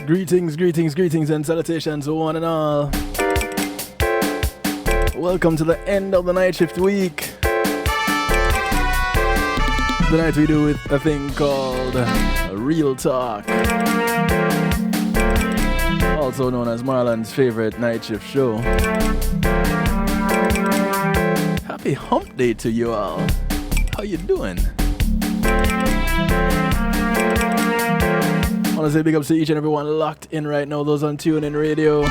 Greetings and salutations one and all. Welcome to the end of the night shift week. The night we do with a thing called Real Talk, also known as Marlon's favorite night shift show. Happy hump day to you all. How you doing? I want to say big ups to each and everyone locked in right now. Those on TuneIn Radio,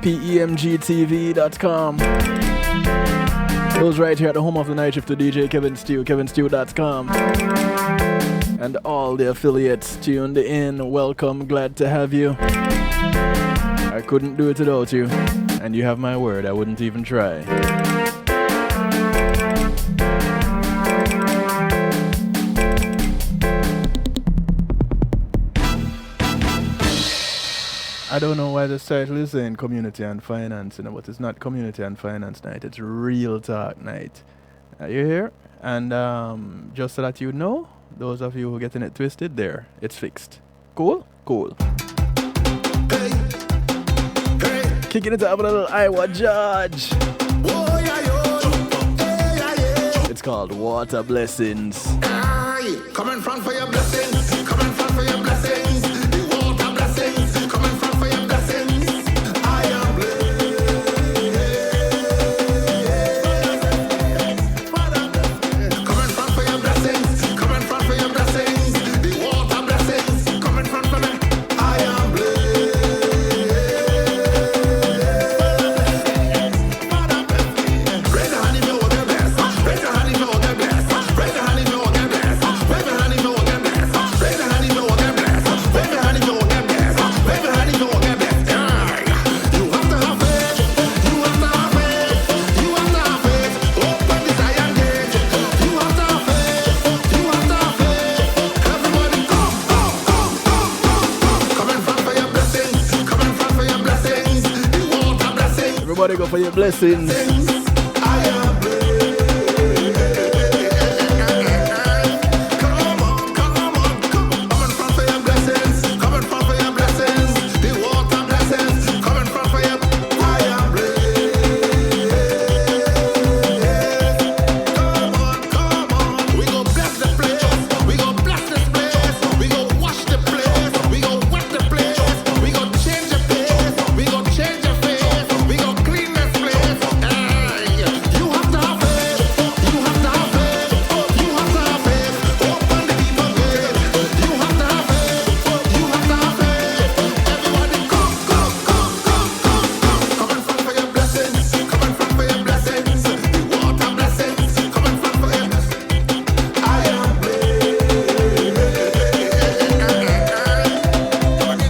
PEMGTV.com. Those right here at the home of the night shift to DJ Kevin Stew, kevinstew.com. And all the affiliates tuned in, welcome, glad to have you. I couldn't do it without you, and you have my word, I wouldn't even try. I don't know why this title is saying community and finance, but it's not community and finance night, it's Real Talk night. Are you here? And just so that you know, those of you who are getting it twisted there, it's fixed. Cool? Cool. Hey. Hey. Kicking it up with a little Iowa Judge. It's called Water Blessings. Aye. Come in front for your blessings. Come in front for your blessings. The water blessings. Come in front for your blessings. I am blessed. Come in front for your blessings. Come in front for your blessings. The water blessings. Come in front for me. I am blessed. Raise your hand if you want to bless. Raise your hand if you want to bless. Raise your hand if you want to bless. Wave your hand if you want to bless. Raise your hand if you want to bless. Wave your hand if you want to bless. Wave your hand if you want to bless. You have to have faith. You have to have faith. You have to have faith. Open the Zion gate. You have to have faith. You have to have faith. Everybody come. Come in front for your blessings. Come in front for your blessings. The water blessings. Everybody go for your blessings. I am blessed. Come on. Come in front for your blessings. Come in front for your blessings. The water blessings. Come in front for your. I am blessed. Come on. We go bless the place. We go bless this place. We go wash the place. We go wet the place. We go change the place. We go change the face. We go clean this place. Hey, you have to have faith. You have to have faith. You have to have faith. Open the people gate. You have to have faith. You have to have faith. Everybody come. Come in front for your blessings. Come in front for your blessings. The water blessings. Come in front for your. I am blessed.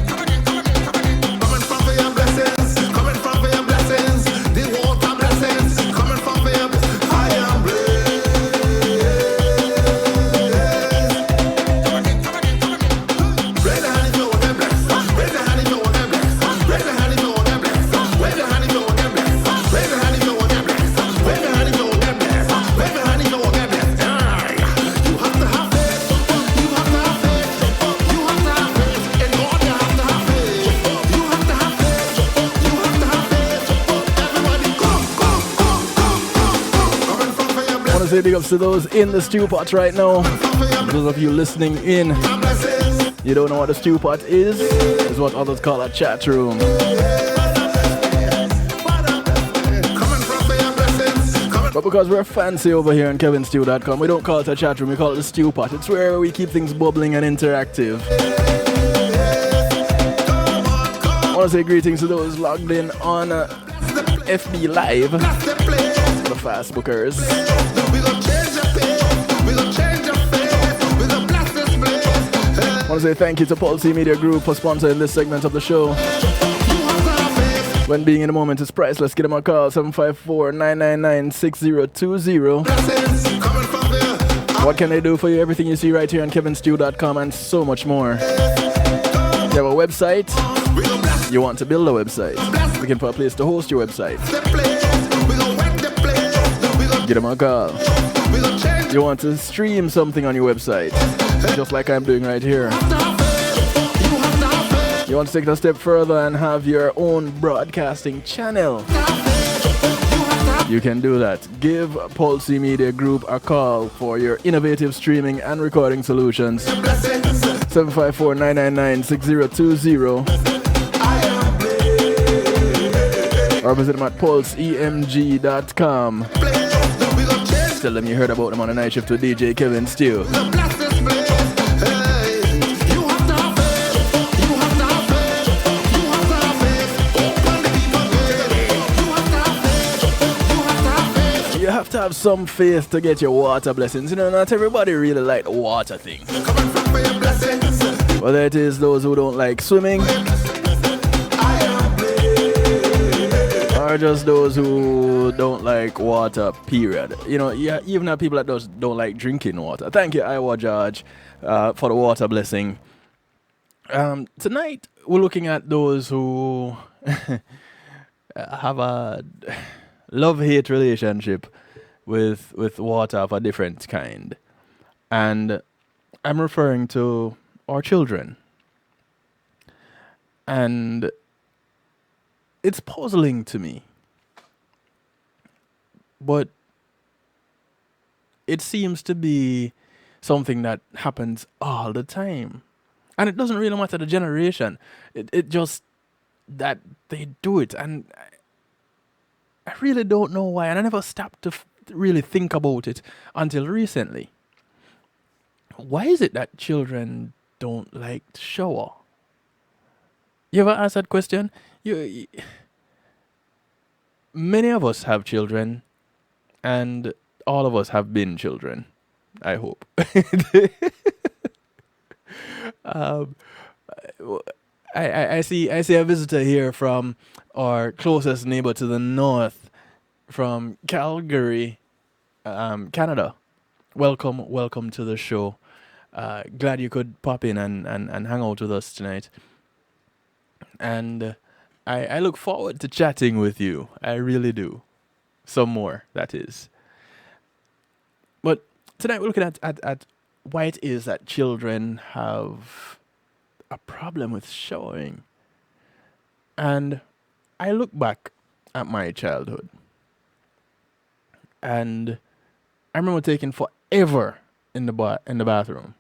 Come in front for your blessings. Come in front for your blessings. The water blessings. Come in front for your. I am blessed. Raise your hand if you want to bless. Raise your hand if you want to bless. Raise your hand if you want to bless. Wave your hand if you want to bless. Raise your hand if you want to bless. Wave your hand if you want to bless. Wave your hand if you want to bless. You have to have faith. You have to have faith. You have to have faith. In God you have to have faith. You have to have faith. You have to have faith. Everybody come in front for your I want to say big ups to those in the stew pot right now. Those of you listening in, blessings. you don't know what a stew pot is? It's what others call a chat room. Come in front for your blessings. Come in. But because we're fancy over here on kevinstew.com, we don't call it a chat room, we call it a stew pot. It's where we keep things bubbling and interactive. I want to say greetings to those logged in on FB Live, The place. the fast bookers. We gon' change your face. We gon' change your face. We gon' bless this place. I want to say thank you to Pulse Media Group for sponsoring this segment of the show. You have to have faith. When being in the moment is priceless, give them a call, 754-999-6020. Blessings. Come in front for your. What can they do for you? Everything you see right here on kevinstew.com and so much more. You have a website, We gon' bless you want to build a website, looking for a place to host your website, the place. We gon' wet the place. We gon' give them a call. change. You want to stream something on your website, just like I'm doing right here. You want to take it a step further and have your own broadcasting channel? You can do that. Give Pulsey Media Group a call for your innovative streaming and recording solutions. 754-999-6020. Or visit them at pulseemg.com. Tell them you heard about them on the night shift with DJ Kevin Steele. You have to have some faith to get your water blessings. You know, not everybody really like the water thing. Whether it is those who don't like swimming, or just those who don't like water, period. You know, yeah, even have people that don't like drinking water. Thank you, Iowa George, for the water blessing. Tonight, we're looking at those who have a love-hate relationship with water of a different kind. And I'm referring to our children. And it's puzzling to me. But it seems to be something that happens all the time. And it doesn't really matter the generation. It just that they do it. And I really don't know why. And I never stopped to really think about it until recently. Why is it that children don't like to shower? You ever asked that question? Many of us have children, and all of us have been children, I hope. I see a visitor here from our closest neighbor to the north, from Calgary, Canada. Welcome to the show. Glad you could pop in and hang out with us tonight. And I look forward to chatting with you. I really do. Some more, that is. But tonight we're looking at why it is that children have a problem with showering. And I look back at my childhood. And I remember taking forever in the bathroom.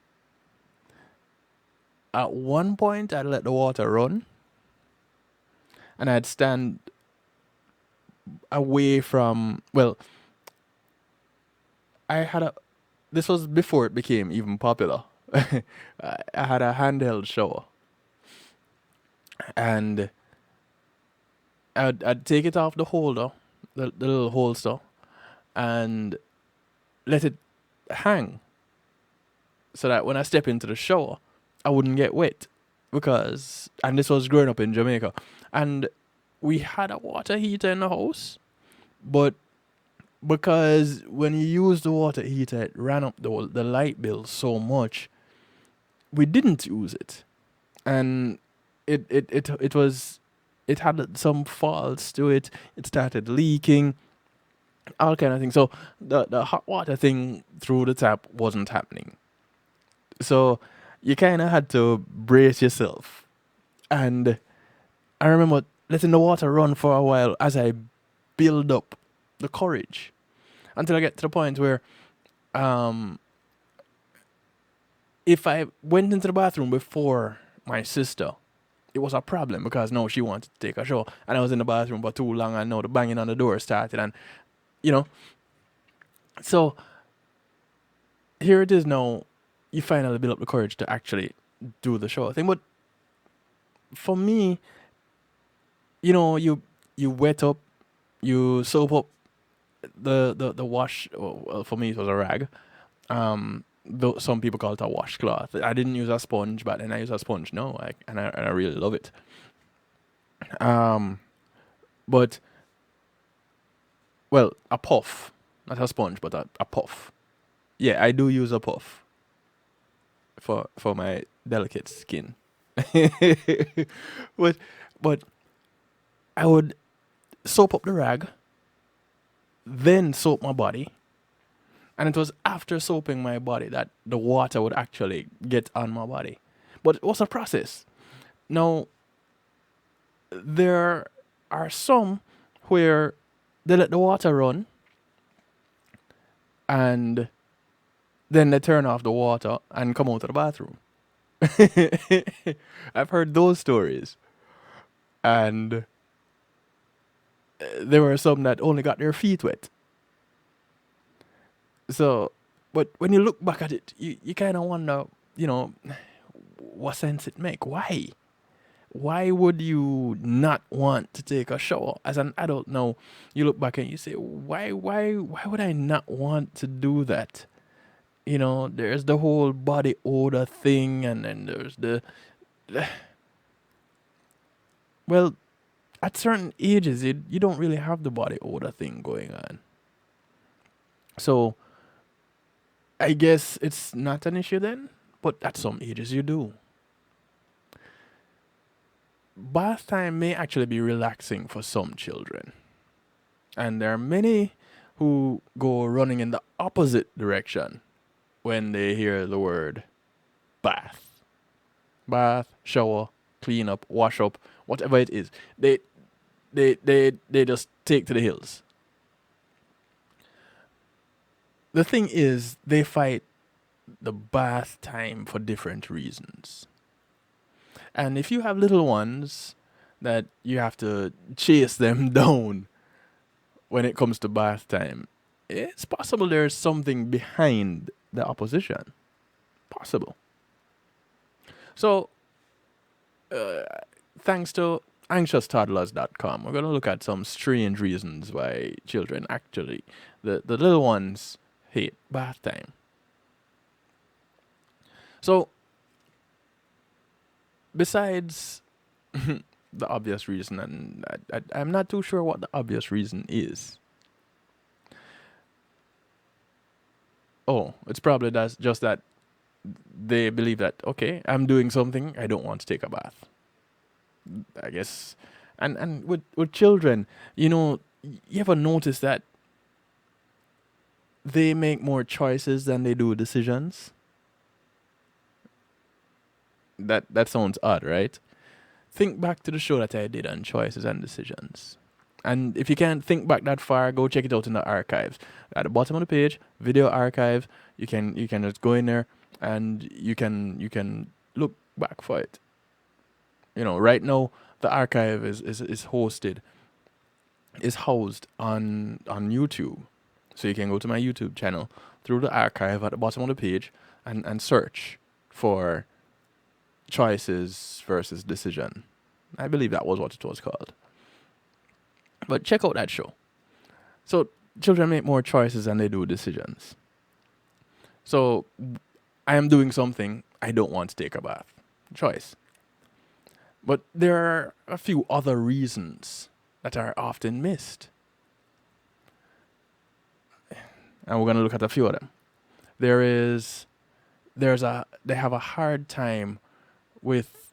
At one point, I'd let the water run. And I'd stand away from, this was before it became even popular. I had a handheld shower. And I'd take it off the holder, the little holster, and let it hang. So that when I step into the shower, I wouldn't get wet. And this was growing up in Jamaica. And we had a water heater in the house, but because when you use the water heater, it ran up the light bill so much, we didn't use it. And it had some faults to it. It started leaking, all kind of things. So the hot water thing through the tap wasn't happening. So you kind of had to brace yourself. And I remember letting the water run for a while as I build up the courage until I get to the point where if I went into the bathroom before my sister, it was a problem because now she wanted to take a shower and I was in the bathroom for too long and now the banging on the door started and, So here it is now, you finally build up the courage to actually do the shower thing. But for me, you wet up, you soap up the wash. Well, for me, it was a rag. Though some people call it a washcloth. I didn't use a sponge, but then I use a sponge now, and I really love it. But a puff, not a sponge, but a puff. Yeah, I do use a puff for my delicate skin. but I would soap up the rag, then soap my body, And it was after soaping my body that the water would actually get on my body. But it was a process. Now, there are some where they let the water run and then they turn off the water and come out of the bathroom. I've heard those stories. And there were some that only got their feet wet. So, but when you look back at it, you kind of wonder, you know, what sense it make? Why? Why would you not want to take a shower as an adult now? You look back and you say, why would I not want to do that? You know, there's the whole body odor thing, and then there's the well, at certain ages, you don't really have the body odor thing going on. So I guess it's not an issue then, but at some ages you do. Bath time may actually be relaxing for some children. And there are many who go running in the opposite direction when they hear the word bath. Bath, shower, clean up, wash up, whatever it is. They just take to the hills. The thing is, they fight the bath time for different reasons. And if you have little ones that you have to chase them down when it comes to bath time, it's possible there's something behind the opposition. Possible. So, thanks to anxioustoddlers.com, we're going to look at some strange reasons why children actually, the little ones, hate bath time. So, besides the obvious reason, and I'm not too sure what the obvious reason is. Oh, it's probably that's just that they believe that, okay, I'm doing something, I don't want to take a bath. I guess. And with children, you know, you ever notice that they make more choices than they do decisions? That sounds odd, right? Think back to the show that I did on choices and decisions. And if you can't think back that far, go check it out in the archives. At the bottom of the page, video archive, you can just go in there and you can look back for it. You know, right now the archive is housed on YouTube. So you can go to my YouTube channel through the archive at the bottom of the page and search for choices versus decision. I believe that was what it was called. But check out that show. So children make more choices than they do decisions. So I am doing something, I don't want to take a bath. Choice. But there are a few other reasons that are often missed. And we're going to look at a few of them. They have a hard time with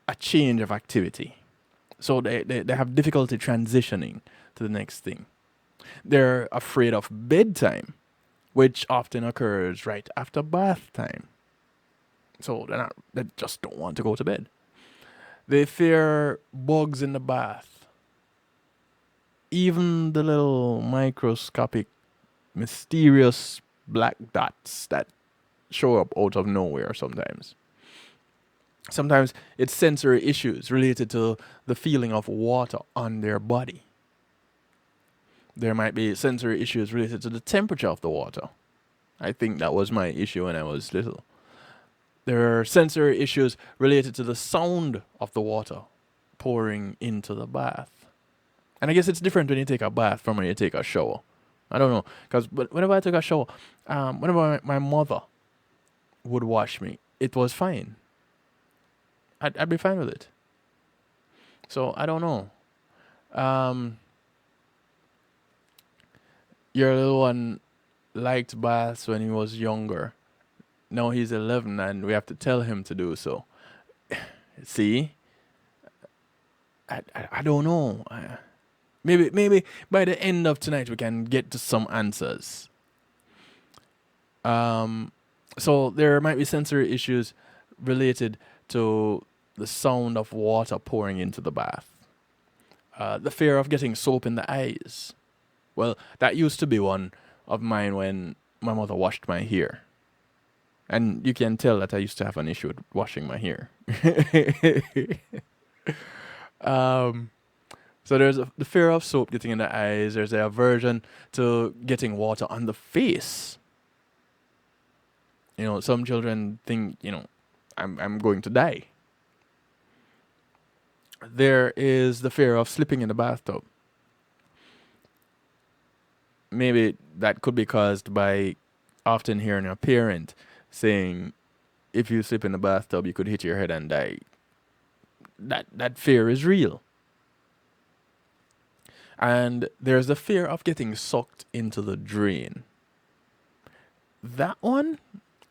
a change of activity. So they have difficulty transitioning to the next thing. They're afraid of bedtime, which often occurs right after bath time. So they just don't want to go to bed. They fear bugs in the bath. Even the little microscopic, mysterious black dots that show up out of nowhere sometimes. Sometimes it's sensory issues related to the feeling of water on their body. There might be sensory issues related to the temperature of the water. I think that was my issue when I was little. There are sensory issues related to the sound of the water pouring into the bath. And I guess it's different when you take a bath from when you take a shower. I don't know. Because whenever I took a shower, whenever my mother would wash me, it was fine. I'd be fine with it. So, I don't know. Your little one liked baths when he was younger. Now he's 11 and we have to tell him to do so. See? I don't know. Maybe by the end of tonight we can get to some answers. So there might be sensory issues related to the sound of water pouring into the bath. The fear of getting soap in the eyes. Well, that used to be one of mine when my mother washed my hair. And you can tell that I used to have an issue with washing my hair. um, so there's the fear of soap getting in the eyes. There's the aversion to getting water on the face. Some children think, I'm going to die. There is the fear of slipping in the bathtub. Maybe that could be caused by often hearing a parent saying, if you slip in the bathtub, you could hit your head and die. That fear is real. And there's the fear of getting sucked into the drain. That one,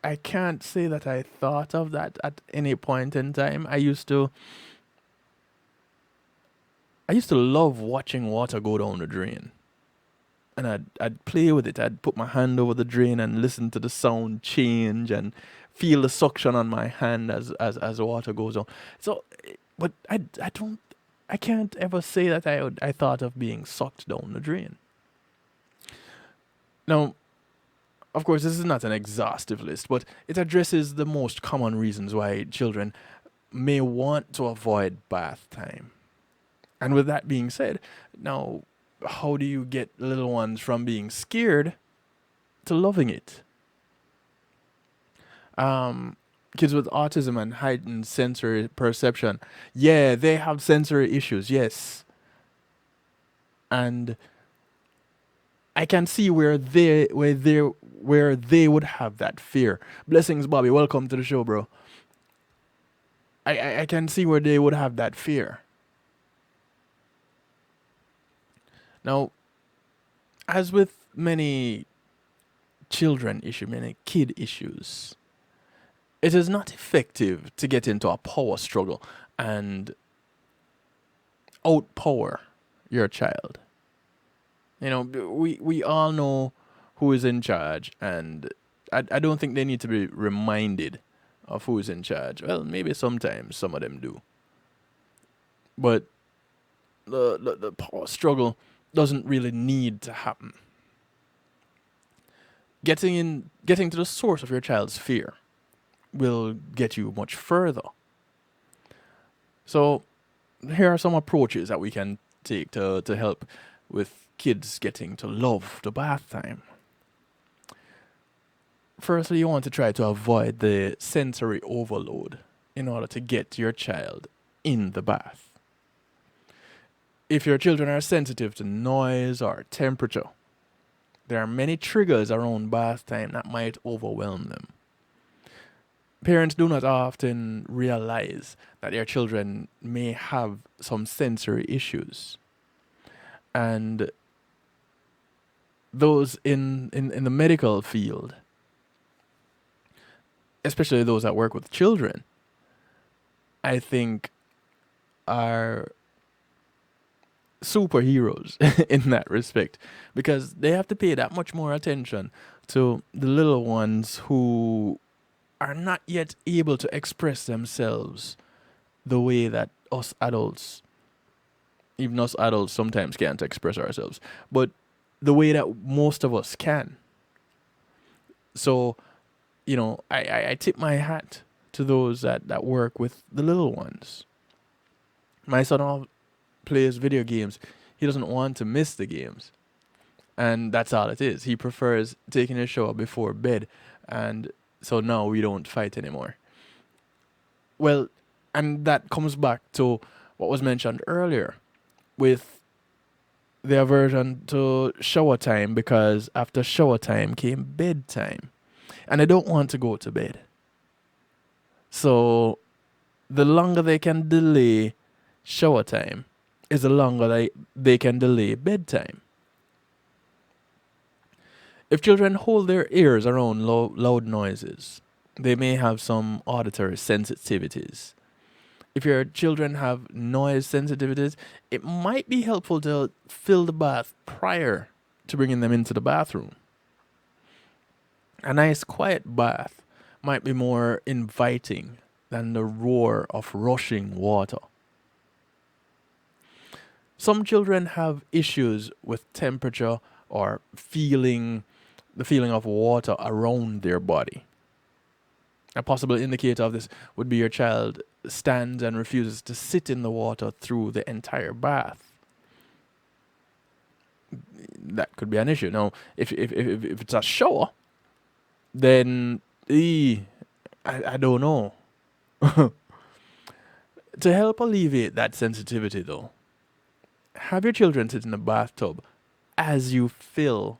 I can't say that I thought of that at any point in time. I used to love watching water go down the drain. And I'd play with it. I'd put my hand over the drain and listen to the sound change and feel the suction on my hand as water goes down. So, but I can't ever say that I thought of being sucked down the drain. Now, of course, this is not an exhaustive list, but it addresses the most common reasons why children may want to avoid bath time. And with that being said, now, how do you get little ones from being scared to loving it? Kids with autism and heightened sensory perception, yeah, they have sensory issues, yes. And I can see where they would have that fear. Blessings, Bobby. Welcome to the show, bro. I can see where they would have that fear. Now, as with many many kid issues, it is not effective to get into a power struggle and outpower your child. We all know who is in charge, and I don't think they need to be reminded of who is in charge. Well, maybe sometimes some of them do. But the power struggle doesn't really need to happen. Getting to the source of your child's fear will get you much further. So here are some approaches that we can take to help with kids getting to love the bath time. Firstly, you want to try to avoid the sensory overload in order to get your child in the bath. If your children are sensitive to noise or temperature, there are many triggers around bath time that might overwhelm them. Parents do not often realize that their children may have some sensory issues. And those in the medical field, especially those that work with children, I think are superheroes in that respect, because they have to pay that much more attention to the little ones who are not yet able to express themselves the way that even us adults sometimes can't express ourselves, but the way that most of us can. So, I tip my hat to those that work with the little ones. My son plays video games. He doesn't want to miss the games. And that's all it is. He prefers taking a shower before bed. And so now we don't fight anymore. Well, and that comes back to what was mentioned earlier with the aversion to shower time, because after shower time came bedtime. And they don't want to go to bed. So the longer they can delay shower time is the longer they can delay bedtime. If children hold their ears around loud noises, they may have some auditory sensitivities. If your children have noise sensitivities, it might be helpful to fill the bath prior to bringing them into the bathroom. A nice quiet bath might be more inviting than the roar of rushing water. Some children have issues with temperature or the feeling of water around their body. A possible indicator of this would be your child stands and refuses to sit in the water through the entire bath. That could be an issue. Now, if it's a shower, then I don't know. To help alleviate that sensitivity, though, have your children sit in the bathtub as you fill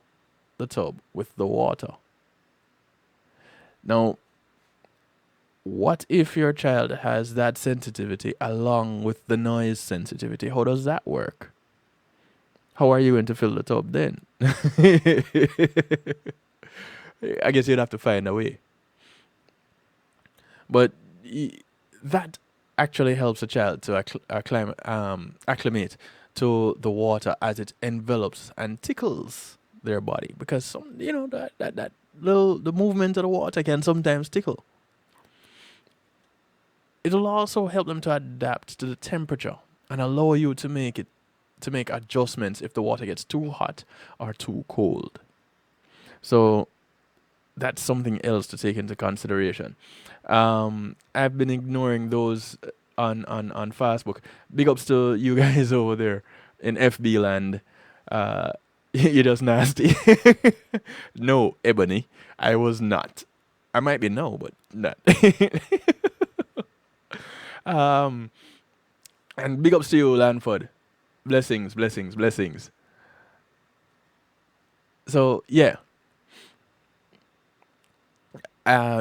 the tub with the water. Now, what if your child has that sensitivity along with the noise sensitivity? How does that work? How are you going to fill the tub then? I guess you'd have to find a way. But that actually helps a child to acclimate to the water as it envelops and tickles their body, because that little the movement of the water can sometimes tickle. It'll also help them to adapt to the temperature and allow you to make adjustments if the water gets too hot or too cold. So that's something else to take into consideration. I've been ignoring those on Facebook. Big ups to you guys over there in FB land. You're just nasty. No, Ebony, I was not. I might be no, but not. And big ups to you, Lanford. Blessings, blessings, blessings. So yeah.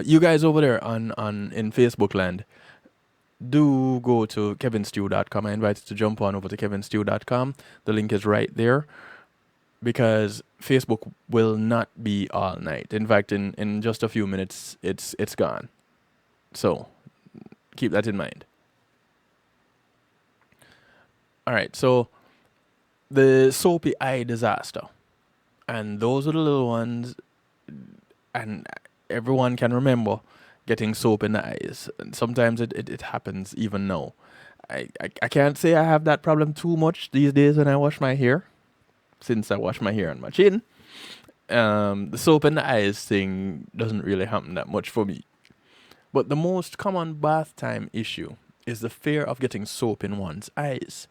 You guys over there on in Facebook land, do go to kevinstew.com. I invite you to jump on over to kevinstew.com. The link is right there, because Facebook will not be all night. In fact, in just a few minutes, it's gone. So keep that in mind. All right, so the soapy eye disaster, and those are the little ones, and everyone can remember getting soap in the eyes. And sometimes it happens even now. I can't say I have that problem too much these days when I wash my hair, since I wash my hair on my chin. The soap in the eyes thing doesn't really happen that much for me. But the most common bath time issue is the fear of getting soap in one's eyes.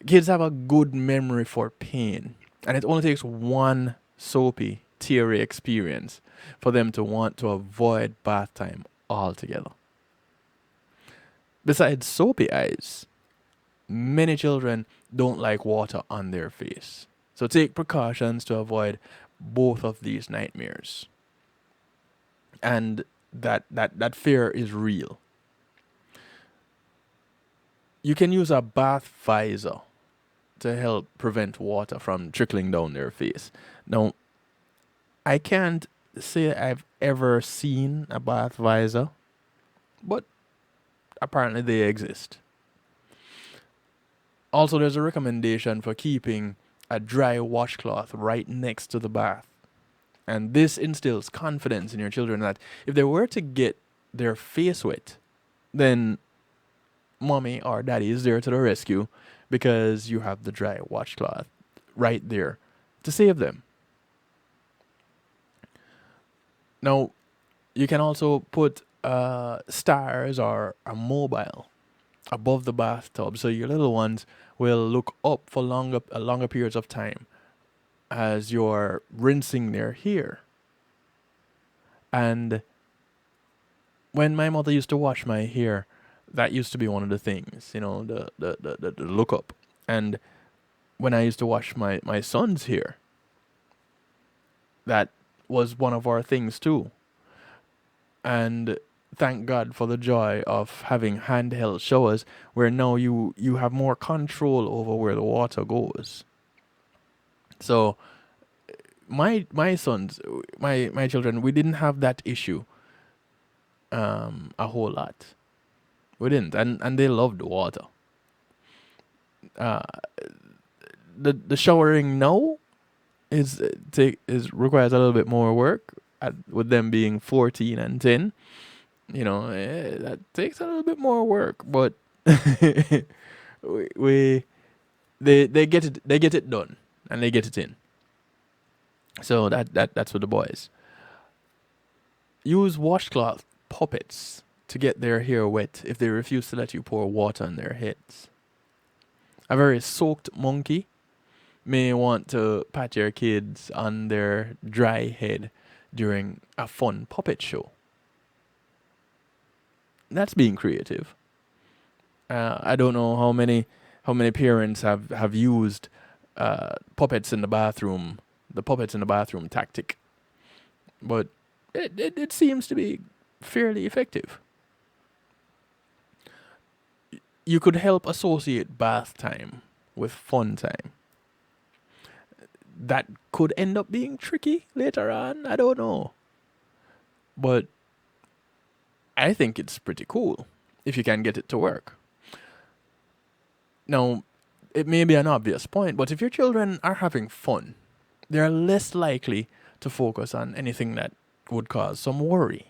Kids have a good memory for pain, and it only takes one soapy, teary experience for them to want to avoid bath time altogether. Besides soapy eyes, many children don't like water on their face. So take precautions to avoid both of these nightmares. And that fear is real. You can use a bath visor to help prevent water from trickling down their face. Now, I can't say I've ever seen a bath visor, but apparently they exist. Also, there's a recommendation for keeping a dry washcloth right next to the bath. And this instills confidence in your children that if they were to get their face wet, then mommy or daddy is there to the rescue, because you have the dry washcloth right there to save them. Now, you can also put stars or a mobile above the bathtub, so your little ones will look up for longer periods of time as you're rinsing their hair. And when my mother used to wash my hair, that used to be one of the things, the look up. And when I used to wash my son's hair, that was one of our things too. And thank God for the joy of having handheld showers, where now you have more control over where the water goes. So my sons, my children, we didn't have that issue a whole lot. We didn't, and they loved the water. The showering now is requires a little bit more work, with them being 14 and 10, that takes a little bit more work, but we they get it done and they get it in. So that's for the boys. Use washcloth puppets to get their hair wet if they refuse to let you pour water on their heads. A very soaked monkey may want to pat your kids on their dry head during a fun puppet show. That's being creative. I don't know how many parents have used puppets in the bathroom, the puppets in the bathroom tactic, but it seems to be fairly effective. You could help associate bath time with fun time. That could end up being tricky later on. I don't know. But I think it's pretty cool if you can get it to work. Now, it may be an obvious point, but if your children are having fun, they're less likely to focus on anything that would cause some worry.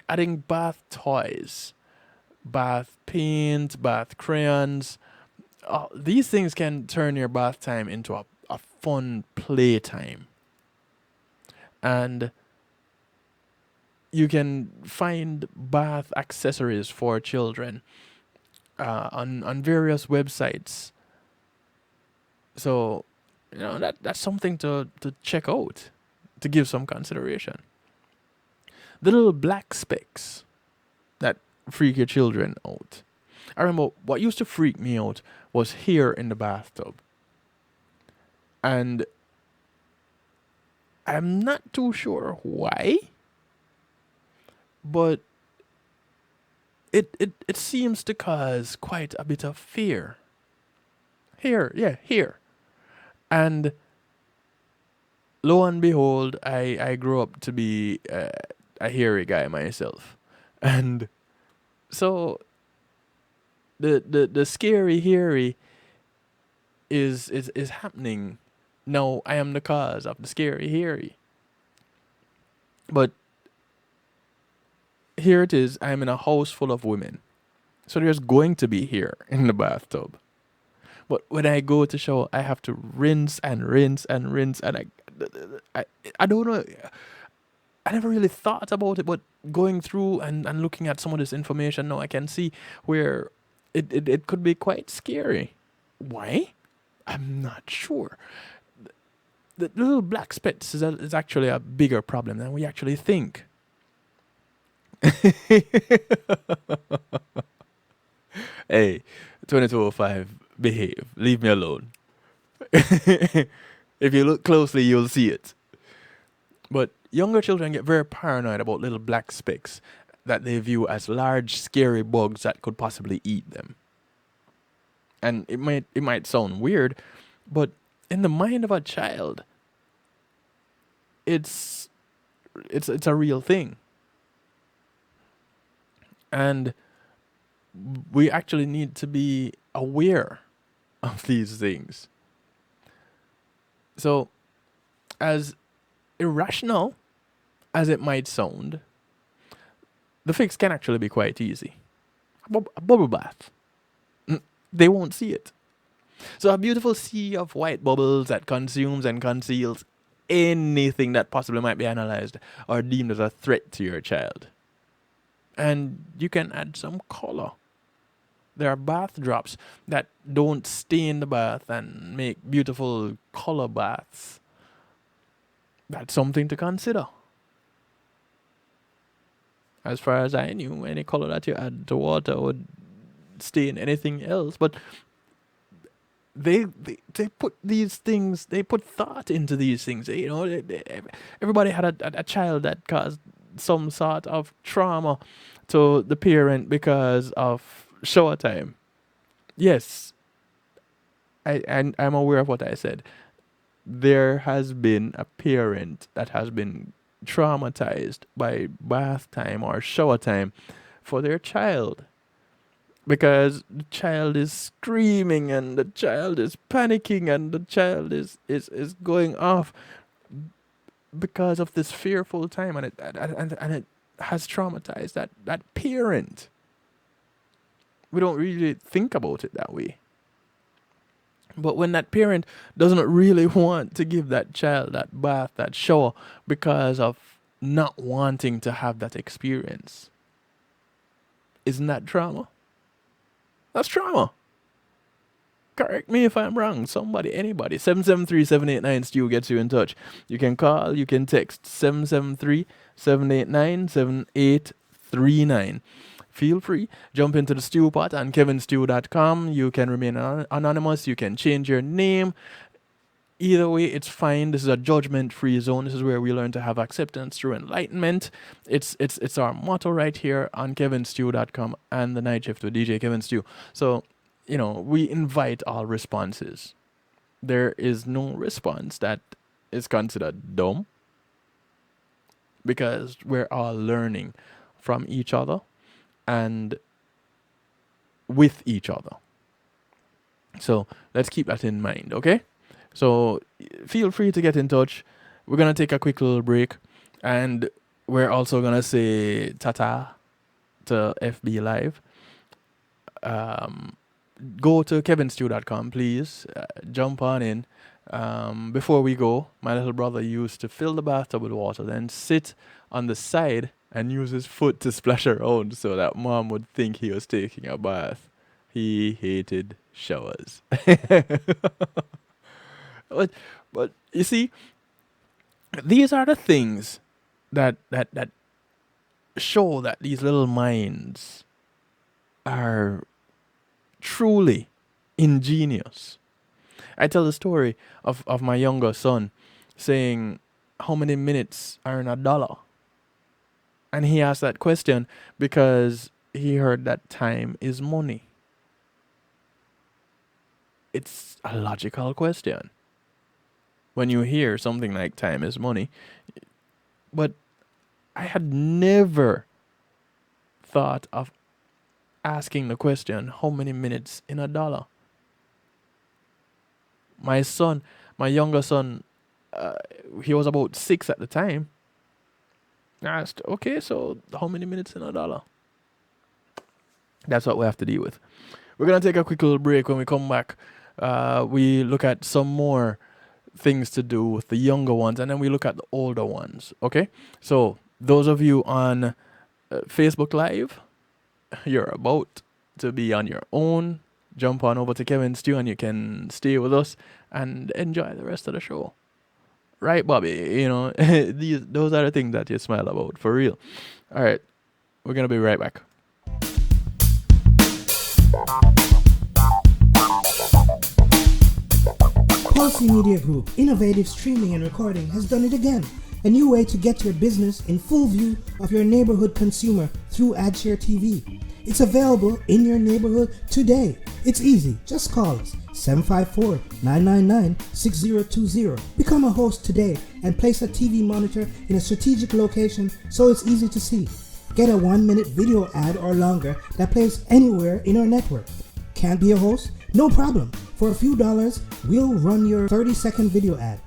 Adding bath toys, bath paint, bath crayons, these things can turn your bath time into a fun playtime. And you can find bath accessories for children on various websites. So, that's something to check out, to give some consideration. The little black specks that freak your children out. I remember what used to freak me out was hair in the bathtub. And I'm not too sure why, but it seems to cause quite a bit of fear. Here. And lo and behold, I grew up to be a hairy guy myself. And so the scary hairy is happening. No, I am the cause of the scary hairy. But here it is, I'm in a house full of women. So there's going to be hair in the bathtub. But when I go to shower, I have to rinse and rinse and rinse, and I don't know. I never really thought about it, but going through and looking at some of this information now, I can see where it could be quite scary. Why? I'm not sure. The little black specks is actually a bigger problem than we actually think. Hey, 2205, behave. Leave me alone. If you look closely, you'll see it. But younger children get very paranoid about little black specks that they view as large, scary bugs that could possibly eat them. And it might sound weird, but in the mind of a child, it's a real thing. And we actually need to be aware of these things. So, as irrational as it might sound, the fix can actually be quite easy. A bubble bath. They won't see it. So a beautiful sea of white bubbles that consumes and conceals anything that possibly might be analyzed or deemed as a threat to your child. And you can add some color. There are bath drops that don't stain the bath and make beautiful color baths. That's something to consider. As far as I knew, any color that you add to water would stain anything else. But they put these things, they put thought into these things. Everybody had a child that caused some sort of trauma to the parent because of shower time. Yes, I'm aware of what I said. There has been a parent that has been traumatized by bath time or shower time for their child, because the child is screaming and the child is panicking and the child is going off. because of this fearful time, and it has traumatized that parent. We don't really think about it that way. But when that parent doesn't really want to give that child that bath, that shower, because of not wanting to have that experience, isn't that trauma? That's trauma. Correct me if I'm wrong. Somebody, anybody. 773-789-STEW gets you in touch. You can call, you can text 773-789-7839. Feel free, jump into the stew pot on kevinstew.com. You can remain anonymous. You can change your name. Either way, it's fine. This is a judgment-free zone. This is where we learn to have acceptance through enlightenment. It's our motto right here on kevinstew.com and the night shift with DJ Kevin Stew. So, we invite all responses. There is no response that is considered dumb, because we're all learning from each other and with each other. So let's keep that in mind, okay? So feel free to get in touch. We're going to take a quick little break, and we're also going to say ta-ta to FB Live. Go to kevinstew.com, please. Jump on in. Before we go, my little brother used to fill the bathtub with water, then sit on the side and use his foot to splash around so that mom would think he was taking a bath. He hated showers. But you see, these are the things that show that these little minds are truly ingenious. I tell the story of my younger son saying, how many minutes are in $1? And he asked that question because he heard that time is money. It's a logical question when you hear something like time is money. But I had never thought of asking the question, how many minutes in $1? My younger son, he was about 6 at the time. I asked, okay, so how many minutes in $1? That's what we have to deal with. We're going to take a quick little break. When we come back, we look at some more things to do with the younger ones, and then we look at the older ones, okay? So those of you on Facebook Live, you're about to be on your own. Jump on over to Kevin Stew and you can stay with us and enjoy the rest of the show. Right, Bobby? Those are the things that you smile about, for real. All right, we're going to be right back. Policy Media Group, innovative streaming and recording, has done it again. A new way to get your business in full view of your neighborhood consumer through AdShare TV. It's available in your neighborhood today. It's easy. Just call us 754-999-6020. Become a host today and place a TV monitor in a strategic location so it's easy to see. Get a 1-minute video ad or longer that plays anywhere in our network. Can't be a host? No problem. For a few dollars, we'll run your 30-second video ad.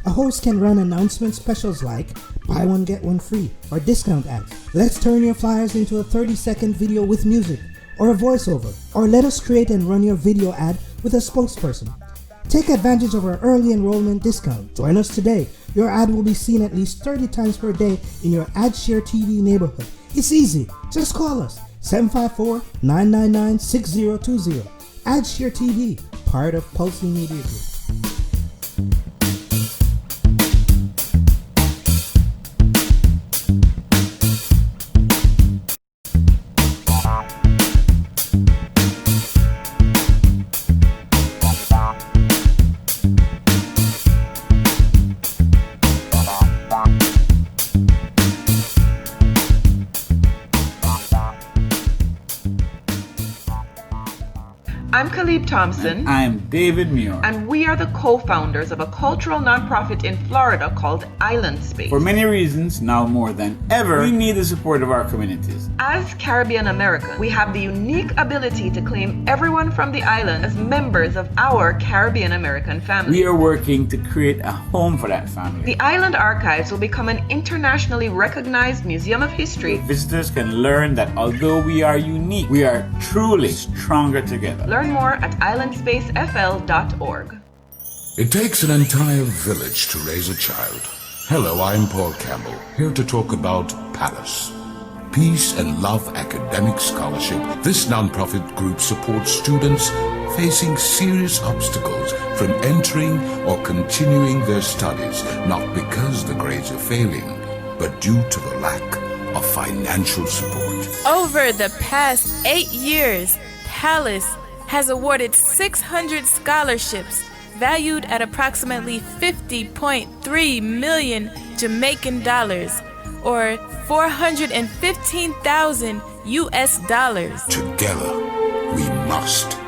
A host can run announcement specials like buy one get one free or discount ads. Let's turn your flyers into a 30-second video with music or a voiceover, or let us create and run your video ad with a spokesperson. Take advantage of our early enrollment discount. Join us today. Your ad will be seen at least 30 times per day in your AdShare TV neighborhood. It's easy. Just call us 754-999-6020. AdShare TV, part of Pulse Media Group. I'm Khalib Thompson. I'm David Muir. And we are the co-founders of a cultural nonprofit in Florida called Island Space. For many reasons, now more than ever, we need the support of our communities. As Caribbean Americans, we have the unique ability to claim everyone from the island as members of our Caribbean American family. We are working to create a home for that family. The Island Archives will become an internationally recognized museum of history. Visitors can learn that although we are unique, we are truly stronger together. Learn more at islandspacefl.org. It takes an entire village to raise a child. Hello, I'm Paul Campbell, here to talk about Palace. Peace and Love Academic Scholarship. This nonprofit group supports students facing serious obstacles from entering or continuing their studies, not because the grades are failing, but due to the lack of financial support. Over the past 8 years, Palace has awarded 600 scholarships valued at approximately 50.3 million Jamaican dollars, or 415,000 US dollars. Together, we must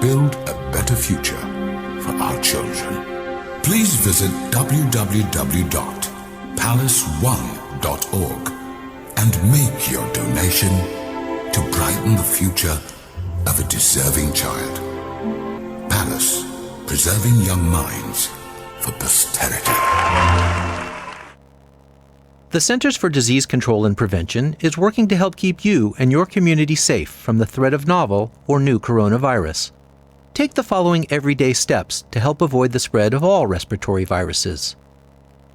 build a better future for our children. Please visit www.palace1.org and make your donation to brighten the future of a deserving child. Palace, preserving young minds for posterity. The Centers for Disease Control and Prevention is working to help keep you and your community safe from the threat of novel or new coronavirus. Take the following everyday steps to help avoid the spread of all respiratory viruses.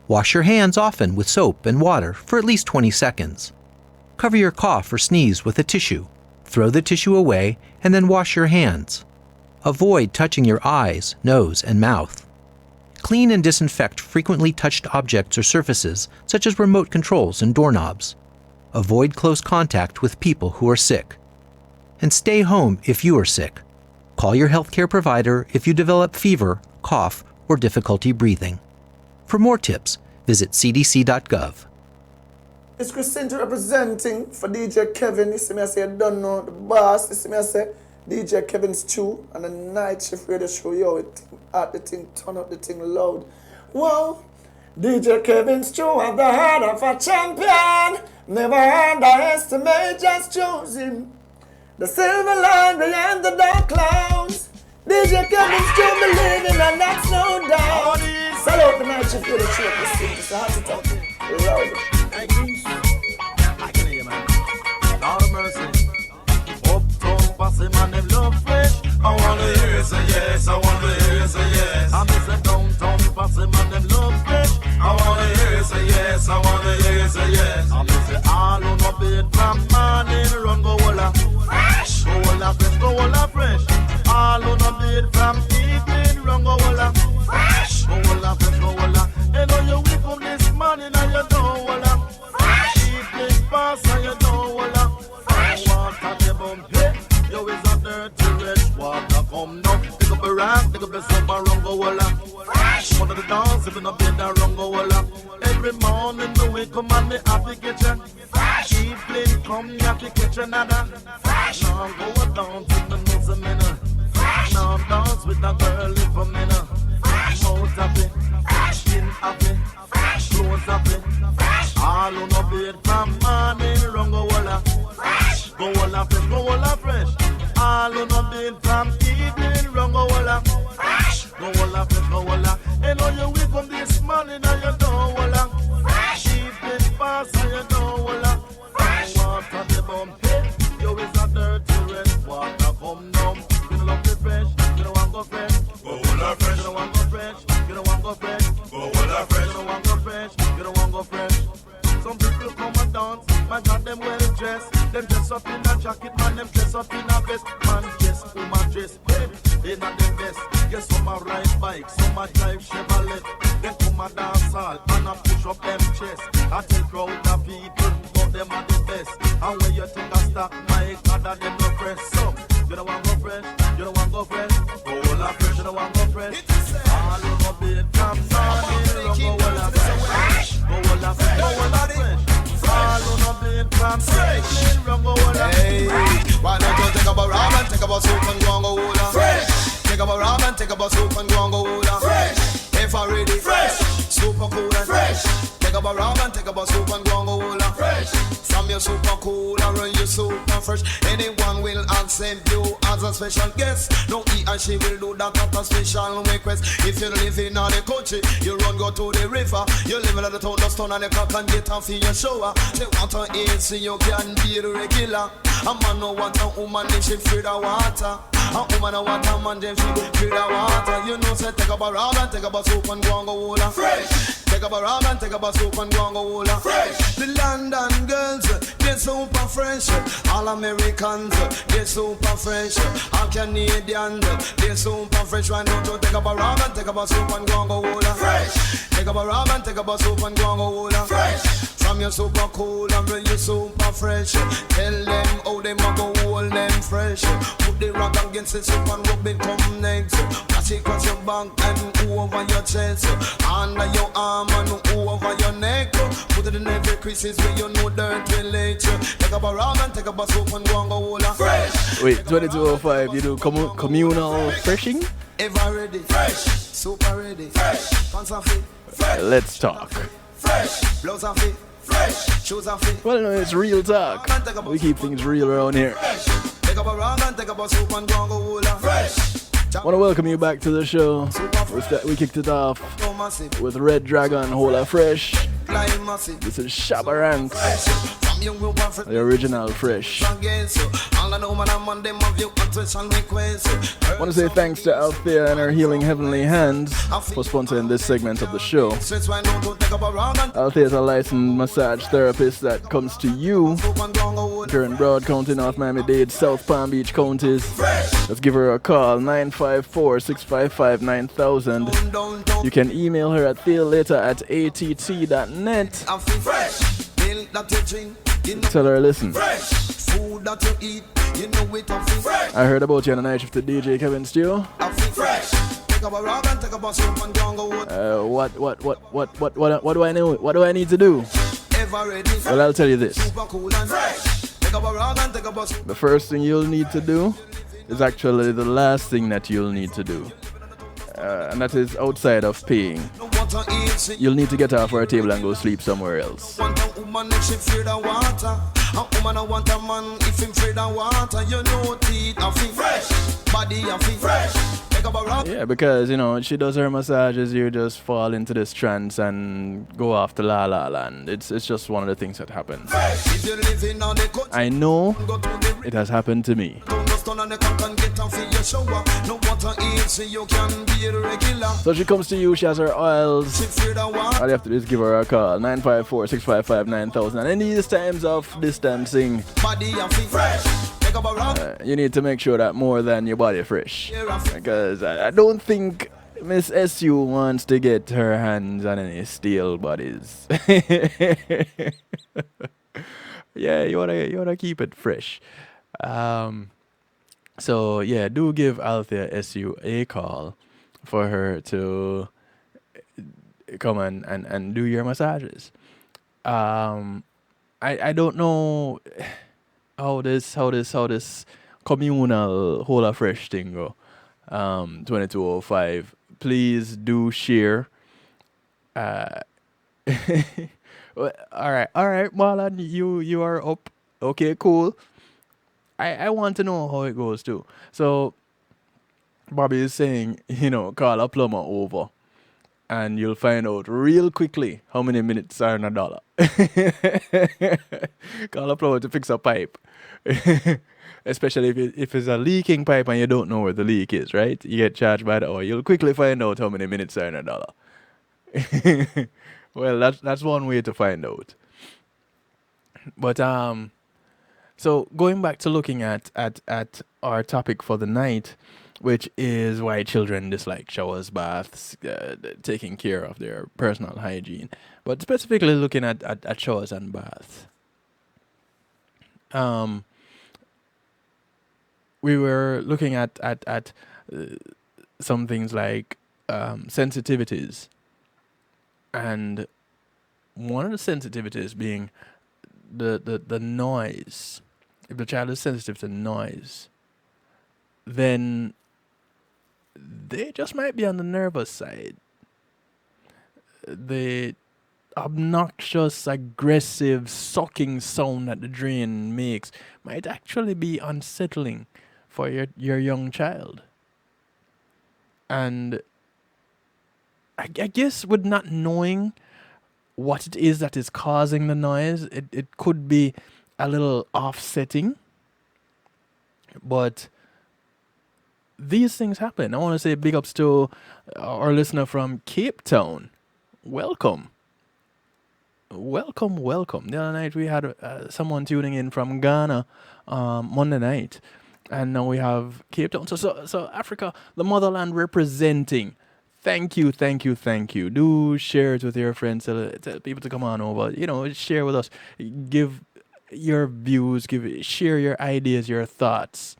Wash your hands often with soap and water for at least 20 seconds. Cover your cough or sneeze with a tissue. Throw the tissue away and then wash your hands. Avoid touching your eyes, nose, and mouth. Clean and disinfect frequently touched objects or surfaces, such as remote controls and doorknobs. Avoid close contact with people who are sick. And stay home if you are sick. Call your healthcare provider if you develop fever, cough, or difficulty breathing. For more tips, visit cdc.gov. It's Chris Center representing for DJ Kevin. You see me, I say, I don't know the boss. You see me, I say, DJ Kevin's Chew and the night shift radio show. Yo, it at the thing, turn up the thing loud. Wow, DJ Kevin's Chew have the heart of a champion. Never underestimate, just choose him. The silver line behind the dark clouds. DJ Kevin's Chew believing, and that's no doubt. Salute the night shift radio show. It's a heart attack. Loud. I can hear, man. Lord of mercy. Uptown posse, man, them love fresh. I wanna hear you say yes. I wanna hear you say yes. I miss a downtown posse, man, them love fresh. I wanna hear you say yes. I wanna hear you say yes. I miss it all on my bed from morning. Run go walla fresh. Go walla fresh. Go walla fresh. All on my bed from evening. Run go walla fresh. Go walla fresh. Go walla. And on your wake up this morning and you don't walla. Pass and you know walla. Water the bump, hey. Yo is a dirty rich water come down. Pick up a rock, pick up a soap and run go walla. One of the dance, if you not bed and run go walla. Every morning the way come and me happy get ya. Evening come, you have to catch another. Now go down to the nose of me now. Now dance with a girl if a me now. Mouth happy, skin happy, clothes happy. All on a bed from morning, run go walla. Go walla fresh, go walla fresh. All on a bed from evening, run go walla. Go walla fresh, go walla. And on your wake up this morning, and you don't walla. Evening pass, and you don't walla. Water the bump, hey. You is a dirty red water come down. You don't love the fresh, you don't want go fresh. Go walla fresh, you don't want go fresh. You don't want go fresh. Go walla fresh, you don't want go fresh. You don't want go fresh. Some people come and dance, man, got them well dressed. Them dress up in a jacket, man, them dress up in a vest. Man dress, woman dress, hey, they not the best. Yes, some a ride bike, some a drive Chevrolet. Then come a dance hall, and a push up them chest. I tell crowd of people, but them are the best. And when you take a stock, my God, that them no fresh. So, you don't want go fresh, you don't want go fresh. Go all a fresh, you don't want go fresh. All over bed from morning, run go all a fresh. Go all a fresh, go all a fresh. All on a bed from morning, run go all a fresh. Why not go take up a rum and take up a soup and go and go all a take up a soup and go and go hold on. Fresh, ever ready. Fresh, super cool and fresh. Take up a rag and take up a soup and go and go hold on. Fresh, from your super cool and run your super fresh. Anyone will accept you as a special guest. No, he and she will do that at a special request. If you live in the country, you run go to the river. You live in the town, the stone and the clock and get off in your shower. They want to eat so you can be the regular. A man no want a woman if she feed the water. A woman no want a man if she feed the water. You know say take up a rag and take up a soup and go and go hold on. Fresh, take up a rag and take up a soup and go and go hold on. Fresh, the London girls, they're super fresh. All Americans, they're super fresh. All Canadians, they're super fresh. Why don't you take up a rag and take up a soup and go and go hold on. Fresh, take up a rag and take up a soup and go and go hold on. Fresh, from your super cool and bring you super fresh. Tell them how them a go hold them fresh. Put the rag against the soup and rub it come next. Pass it across your back and over your chest. Under your arm and over your neck. Put it in every creases where you know dirt will let you. Take up a rag and take up a soup and go and go hold on. Fresh. Wait, 2205, you do communal freshing? Ever ready. Fresh. Super ready. Fresh. Pants are fit. Fresh. Let's talk. Fresh. Blouse are fit. Fresh. Shoes are fit. Well, no, it's real talk. We keep things real around here. Take up a rag and take up a soup and go and go hold on. Fresh. I want to welcome you back to the show. We kicked it off with Red Dragon, Hola Fresh. This is Shabarant, the original Fresh. I want to say thanks to Althea and her Healing Heavenly Hands for sponsoring this segment of the show. Althea is a licensed massage therapist that comes to you during Broad County, North Miami-Dade, South Palm Beach counties. Let's give her a call, 954-655-9000. You can email her at thealater@att.net. Tell her, listen, I heard about you on the night shift to DJ Kevin Steele. What do I know? What do I need to do? Well, I'll tell you this. The first thing you'll need to do is actually the last thing that you'll need to do. And that is outside of paying. You'll need to get off our table and go sleep somewhere else. Yeah, because, you know, she does her massages, you just fall into this trance and go off to La La Land. It's just one of the things that happens. I know it has happened to me. So she comes to you, she has her oils. All you have to do is give her a call, 954-655-9000. And in these times of distancing, you need to make sure that more than your body fresh. Because I don't think Miss SU wants to get her hands on any steel bodies. Yeah, you wanna keep it fresh. So yeah, do give Althea SU a call for her to come and do your massages. I don't know how this communal Hola Fresh thing go. 2205. Please do share. Well, all right, Marlon, you are up. Okay, cool. I want to know how it goes too. So Bobby is saying, call a plumber over and you'll find out real quickly how many minutes are in $1. Call a plumber to fix a pipe. Especially if it's a leaking pipe and you don't know where the leak is, right? You get charged by the hour. You'll quickly find out how many minutes are in $1. Well, that's one way to find out. But so going back to looking at our topic for the night, which is why children dislike showers, baths, taking care of their personal hygiene, but specifically looking at showers and baths. We were looking at some things like sensitivities, and one of the sensitivities being the noise. If the child is sensitive to noise, then they just might be on the nervous side. The obnoxious, aggressive, sucking sound that the drain makes might actually be unsettling for your young child. And I guess with not knowing what it is that is causing the noise, it could be a little offsetting. But these things happen. I want to say big ups to our listener from Cape Town. Welcome. Welcome, welcome. The other night we had someone tuning in from Ghana Monday night. And now we have Cape Town. So Africa, the motherland representing. Thank you, thank you, thank you. Do share it with your friends. Tell people to come on over. Share with us. Give your views. Share your ideas, your thoughts.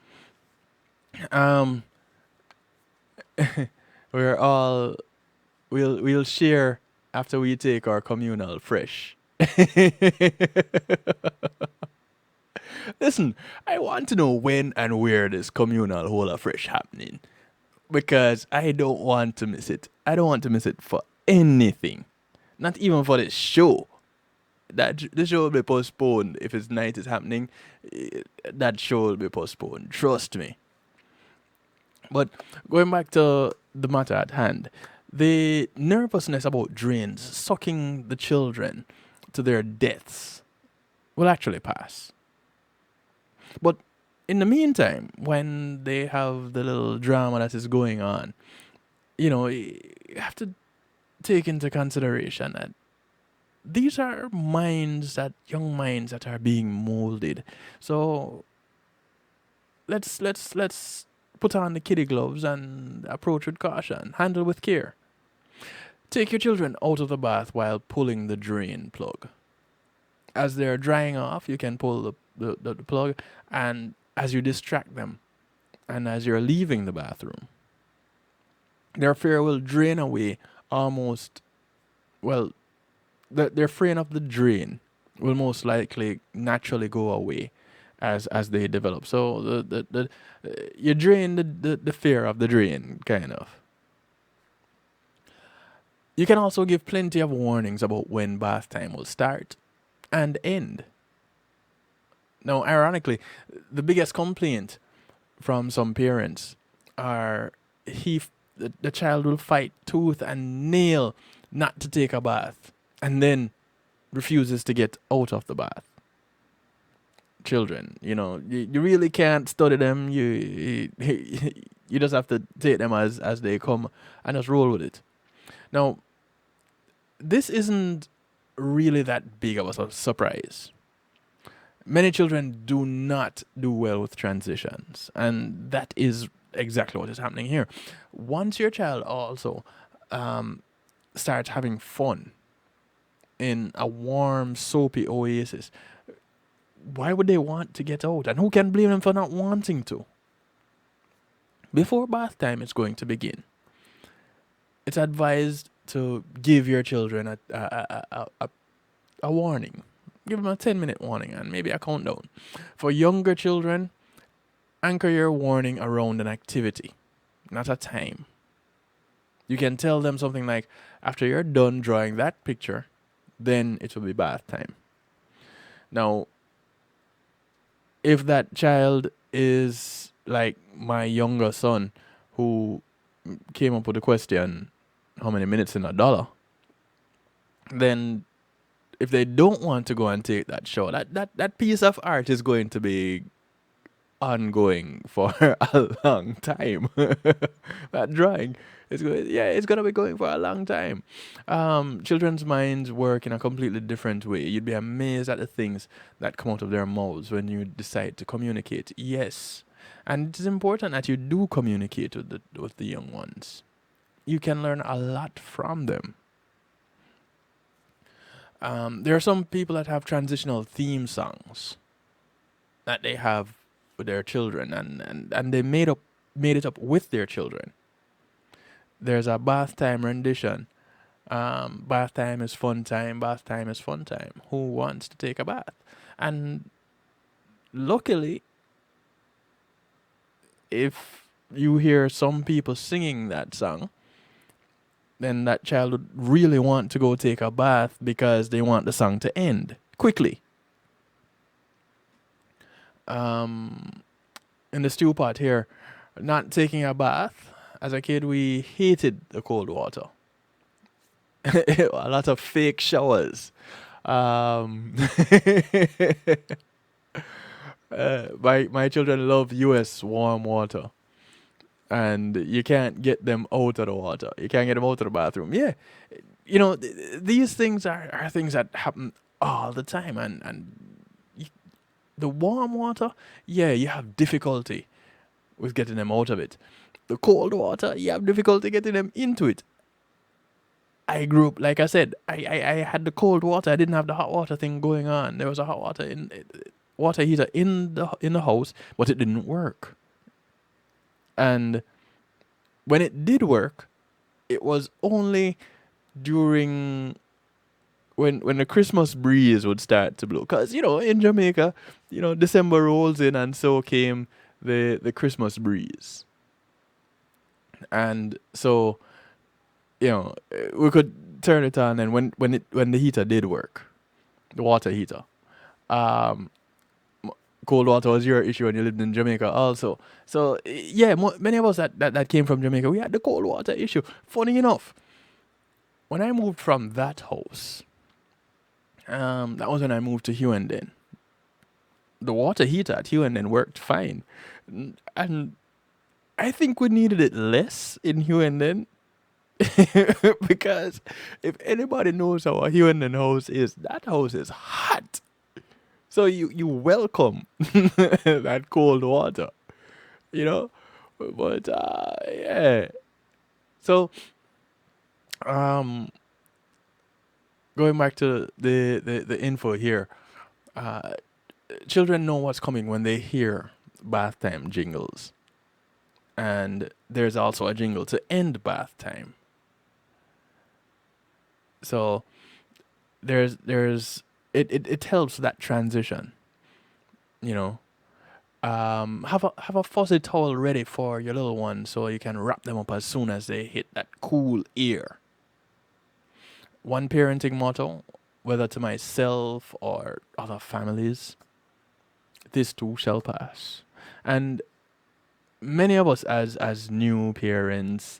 We'll share after we take our communal fresh. Listen, I want to know when and where this communal whole of fresh happening, because I don't want to miss it. I don't want to miss it for anything, not even for this show. That the show will be postponed if its night is happening. That show will be postponed. Trust me. But going back to the matter at hand, the nervousness about drains sucking the children to their deaths will actually pass. But in the meantime, when they have the little drama that is going on, you have to take into consideration that these are young minds that are being molded. So let's put on the kiddie gloves and approach with caution. Handle with care. Take your children out of the bath while pulling the drain plug. As they're drying off, you can pull the plug, and as you distract them, and as you're leaving the bathroom, their fear will drain away almost, their fear of the drain will most likely naturally go away as they develop. So you drain the fear of the drain, kind of. You can also give plenty of warnings about when bath time will start and end. Now, ironically, the biggest complaint from some parents are the child will fight tooth and nail not to take a bath, and then refuses to get out of the bath. Children, you really can't study them. You just have to take them as they come and just roll with it. Now, this isn't really that big of a surprise. Many children do not do well with transitions, and that is exactly what is happening here. Once your child also starts having fun in a warm, soapy oasis, why would they want to get out? And who can blame them for not wanting to? Before bath time is going to begin, it's advised to give your children a warning. Give them a 10-minute warning and maybe a countdown. For younger children, anchor your warning around an activity, not a time. You can tell them something like, after you're done drawing that picture, then it will be bath time. Now, if that child is like my younger son, who came up with the question, how many minutes in $1? Then if they don't want to go and take that show, that piece of art is going to be ongoing for a long time. That drawing it's going to be going for a long time. Children's minds work in a completely different way. You'd be amazed at the things that come out of their mouths when you decide to communicate. Yes, and it is important that you do communicate with the young ones. You can learn a lot from them. There are some people that have transitional theme songs that they have with their children, and they made it up with their children. There's a bath time rendition. Bath time is fun time. Bath time is fun time. Who wants to take a bath? And luckily, if you hear some people singing that song, then that child would really want to go take a bath because they want the song to end quickly. In the stew pot here, not taking a bath. As a kid, we hated the cold water. A lot of fake showers. My children love U.S. warm water, and you can't get them out of the water. You can't get them out of the bathroom. Yeah, these things are things that happen all the time, and the warm water, yeah, you have difficulty with getting them out of it. The cold water, you have difficulty getting them into it. I grew up, like I said, I had the cold water. I didn't have the hot water thing going on. There was a hot water heater in the house, but it didn't work. And when it did work, it was only during when the Christmas breeze would start to blow. Because, in Jamaica, December rolls in, and so came the Christmas breeze. And so, we could turn it on, and when the heater did work, the water heater, cold water was your issue when you lived in Jamaica also. So, yeah, many of us that came from Jamaica, we had the cold water issue. Funny enough, when I moved from that house, that was when I moved to Hughenden. The water heater at Hughenden worked fine. And I think we needed it less in Hughenden. Because if anybody knows how a Hughenden house is, that house is hot. So you welcome that cold water, But yeah. So going back to the info here, children know what's coming when they hear bath time jingles, and there's also a jingle to end bath time. So there's it helps that transition, have a fuzzy towel ready for your little one so you can wrap them up as soon as they hit that cool air. One parenting motto, whether to myself or other families, this too shall pass. And many of us as new parents,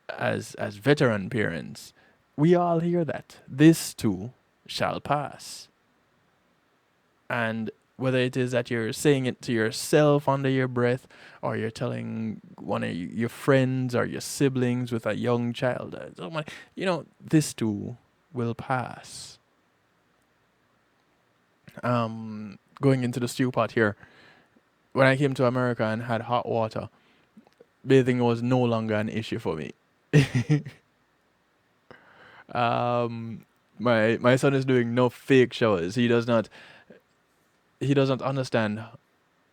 as veteran parents, we all hear that this too shall pass. And whether it is that you're saying it to yourself under your breath, or you're telling one of your friends or your siblings with a young child, this too will pass. Going into the stew pot here, when I came to America and had hot water, bathing was no longer an issue for me. My son is doing no fake showers. He doesn't understand.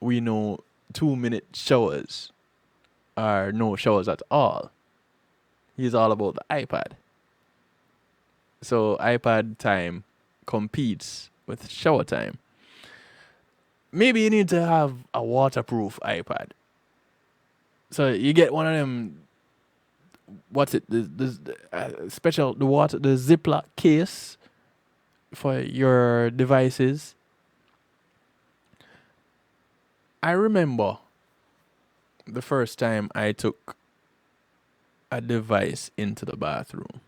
We know 2-minute showers are no showers at all. He's all about the iPad. So iPad time competes with shower time. Maybe you need to have a waterproof iPad. So you get one of them. What's it? The special the Ziploc case for your devices. I remember the first time I took a device into the bathroom,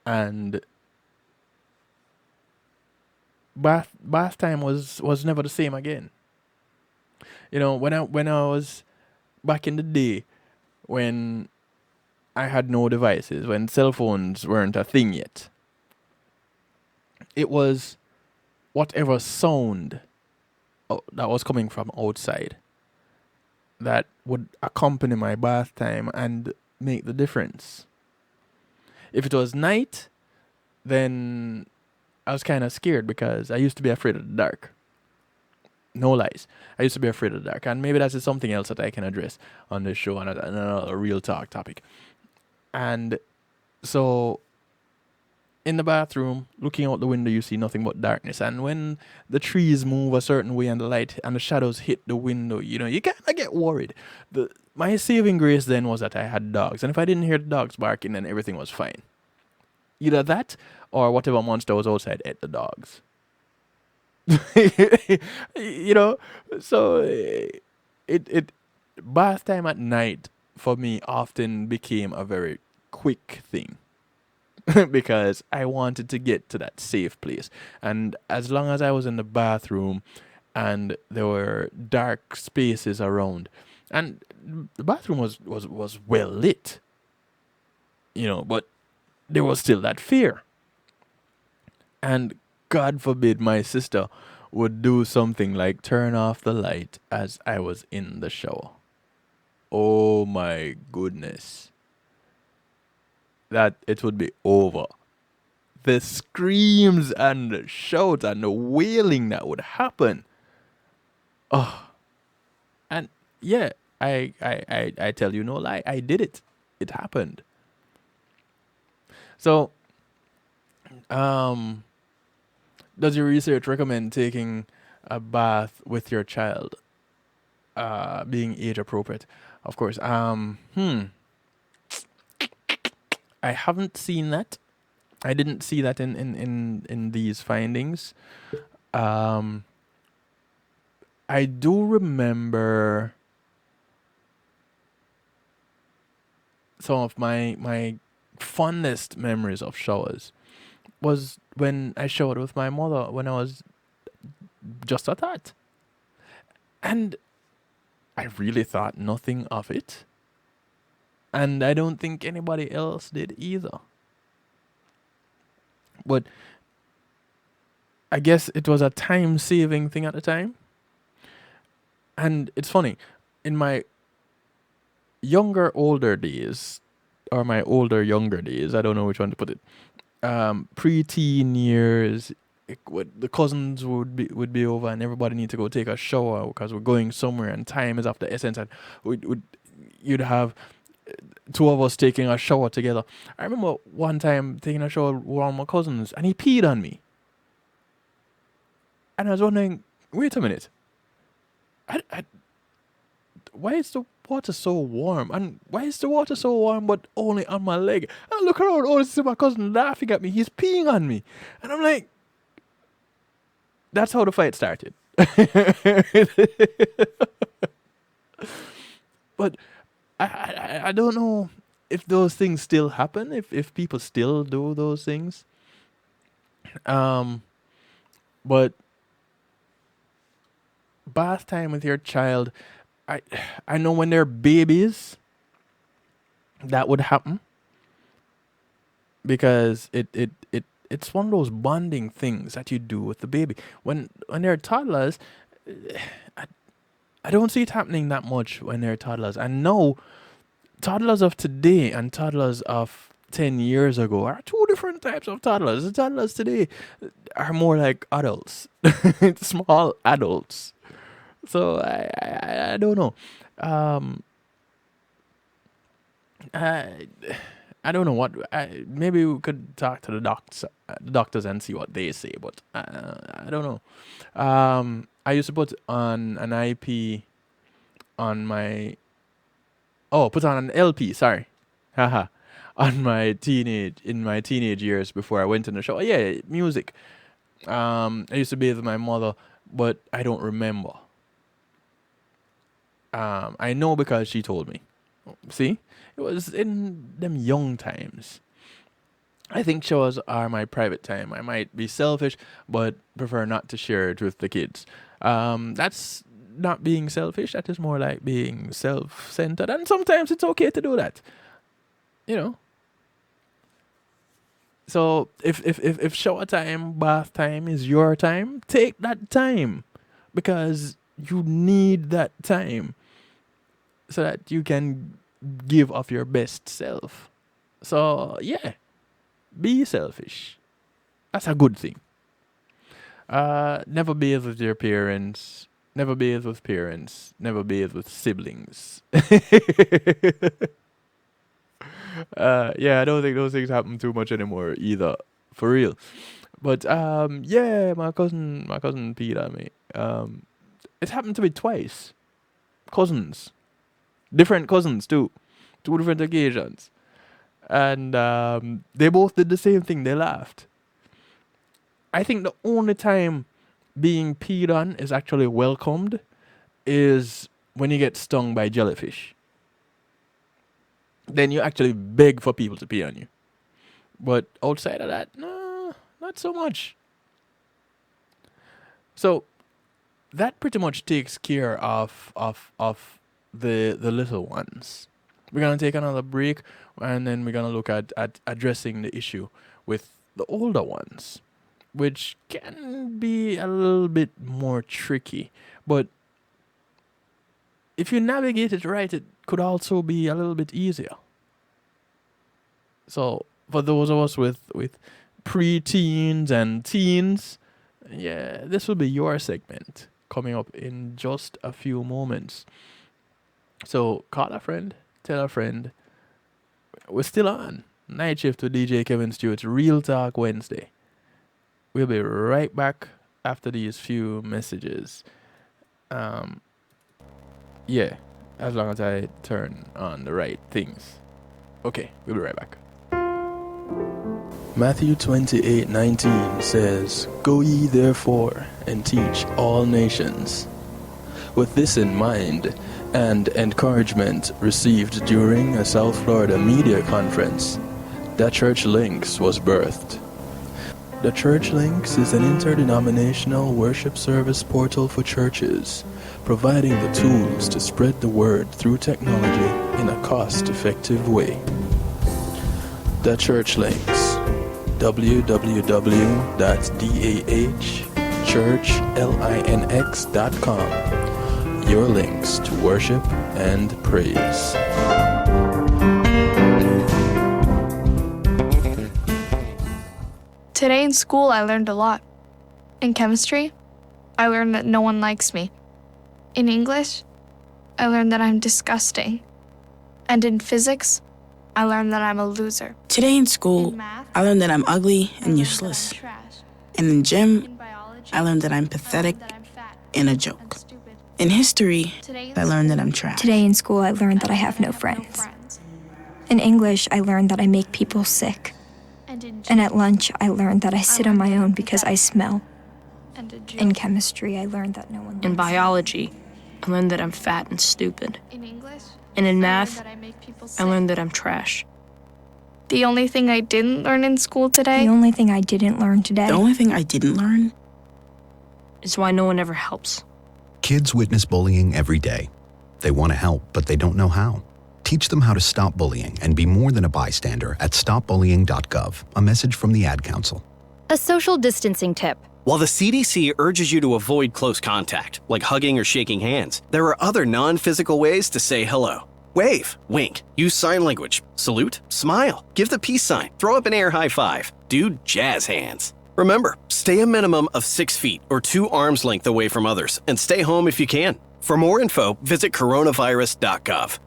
and bath time was never the same again. When I was back in the day, when I had no devices, when cell phones weren't a thing yet, it was whatever sound that was coming from outside that would accompany my bath time and make the difference. If it was night, then I was kind of scared because I used to be afraid of the dark. No lies. I used to be afraid of the dark. And maybe that's something else that I can address on this show, and another real talk topic. And so in the bathroom, looking out the window, you see nothing but darkness. And when the trees move a certain way and the light and the shadows hit the window, you kind of get worried. My saving grace then was that I had dogs. And if I didn't hear the dogs barking, then everything was fine. Either that or whatever monster was outside ate the dogs. So it bath time at night for me often became a very quick thing. Because I wanted to get to that safe place. And as long as I was in the bathroom and there were dark spaces around, and the bathroom was well lit, but there was still that fear. And God forbid my sister would do something like turn off the light as I was in the shower. Oh my goodness. That it would be over. The screams and the shouts and the wailing that would happen. Oh, and yeah, I tell you no lie, I did it. It happened. So, does your research recommend taking a bath with your child, being age appropriate? Of course. I haven't seen that. I didn't see that in these findings. I do remember some of my fondest memories of showers was when I showered with my mother when I was just a tot. And I really thought nothing of it. And I don't think anybody else did either. But I guess it was a time-saving thing at the time. And it's funny, in my older days, or my younger days, I don't know which one to put it, pre-teen years, the cousins would be over and everybody need to go take a shower because we're going somewhere and time is of the essence, and you'd have two of us taking a shower together. I remember one time taking a shower with one of my cousins and he peed on me. And I was wondering, wait a minute. Why is the water so warm? And why is the water so warm but only on my leg? And I look around, oh, this is my cousin laughing at me. He's peeing on me. And I'm like, that's how the fight started. But I don't know if those things still happen, if people still do those things. But bath time with your child, I know when they're babies, that would happen. Because it's one of those bonding things that you do with the baby. When they're toddlers, I don't see it happening that much when they're toddlers. And no, toddlers of today and toddlers of 10 years ago are two different types of toddlers. The toddlers today are more like adults, small adults. So I don't know. I don't know what. Maybe we could talk to the doctors and see what they say. But I don't know. I used to put on an IP on my. Oh, put on an LP. Sorry, haha. In my teenage years before I went in the show. Yeah, music. I used to be with my mother, but I don't remember. I know because she told me. See, it was in them young times. I think shows are my private time. I might be selfish, but prefer not to share it with the kids. That's not being selfish. That is more like being self-centered. And sometimes it's okay to do that. You know. So if shower time, bath time is your time, take that time. Because you need that time. So that you can give of your best self. So, yeah. Be selfish. That's a good thing. Never bathe with your parents. Never bathe with parents. Never bathe with siblings. Yeah, I don't think those things happen too much anymore either for real. But yeah, my cousin peed on me. It happened to me twice. Cousins, different cousins too, 2 different occasions, and they both did the same thing. They laughed. I think the only time being peed on is actually welcomed is when you get stung by jellyfish. Then you actually beg for people to pee on you. But outside of that, no, not so much. So that pretty much takes care of the little ones. We're gonna take another break, and then we're gonna look at addressing the issue with the older ones, which can be a little bit more tricky. But if you navigate it right, it could also be a little bit easier. So for those of us with pre-teens and teens, yeah, this will be your segment coming up in just a few moments. So call a friend, tell a friend. We're still on Night Shift with DJ Kevin Stewart's Real Talk Wednesday. We'll be right back after these few messages. Yeah, as long as I turn on the right things. Okay, we'll be right back. Matthew 28:19 says, "Go ye therefore and teach all nations." With this in mind, and encouragement received during a South Florida media conference, The Church Links was birthed. The Church Links is an interdenominational worship service portal for churches, providing the tools to spread the word through technology in a cost-effective way. The Church Links, www.dahchurchlinx.com. Your links to worship and praise. Today in school, I learned a lot. In chemistry, I learned that no one likes me. In English, I learned that I'm disgusting. And in physics, I learned that I'm a loser. Today in school, I learned that I'm ugly and useless. And in gym, I learned that I'm pathetic and a joke. In history, I learned that I'm trash. Today in school, I learned that I have no friends. In English, I learned that I make people sick. And at lunch, I learned that I sit on my own because I smell. In chemistry, I learned that no one likes me. In biology, I learned that I'm fat and stupid. And in math, I learned that I'm trash. The only thing I didn't learn in school today? The only thing I didn't learn today. The only thing I didn't learn is why no one ever helps. Kids witness bullying every day. They want to help, but they don't know how. Teach them how to stop bullying and be more than a bystander at stopbullying.gov. A message from the Ad Council. A social distancing tip. While the CDC urges you to avoid close contact, like hugging or shaking hands, there are other non-physical ways to say hello. Wave, wink, use sign language, salute, smile, give the peace sign, throw up an air high five, do jazz hands. Remember, stay a minimum of 6 feet or 2 arms length away from others, and stay home if you can. For more info, visit coronavirus.gov.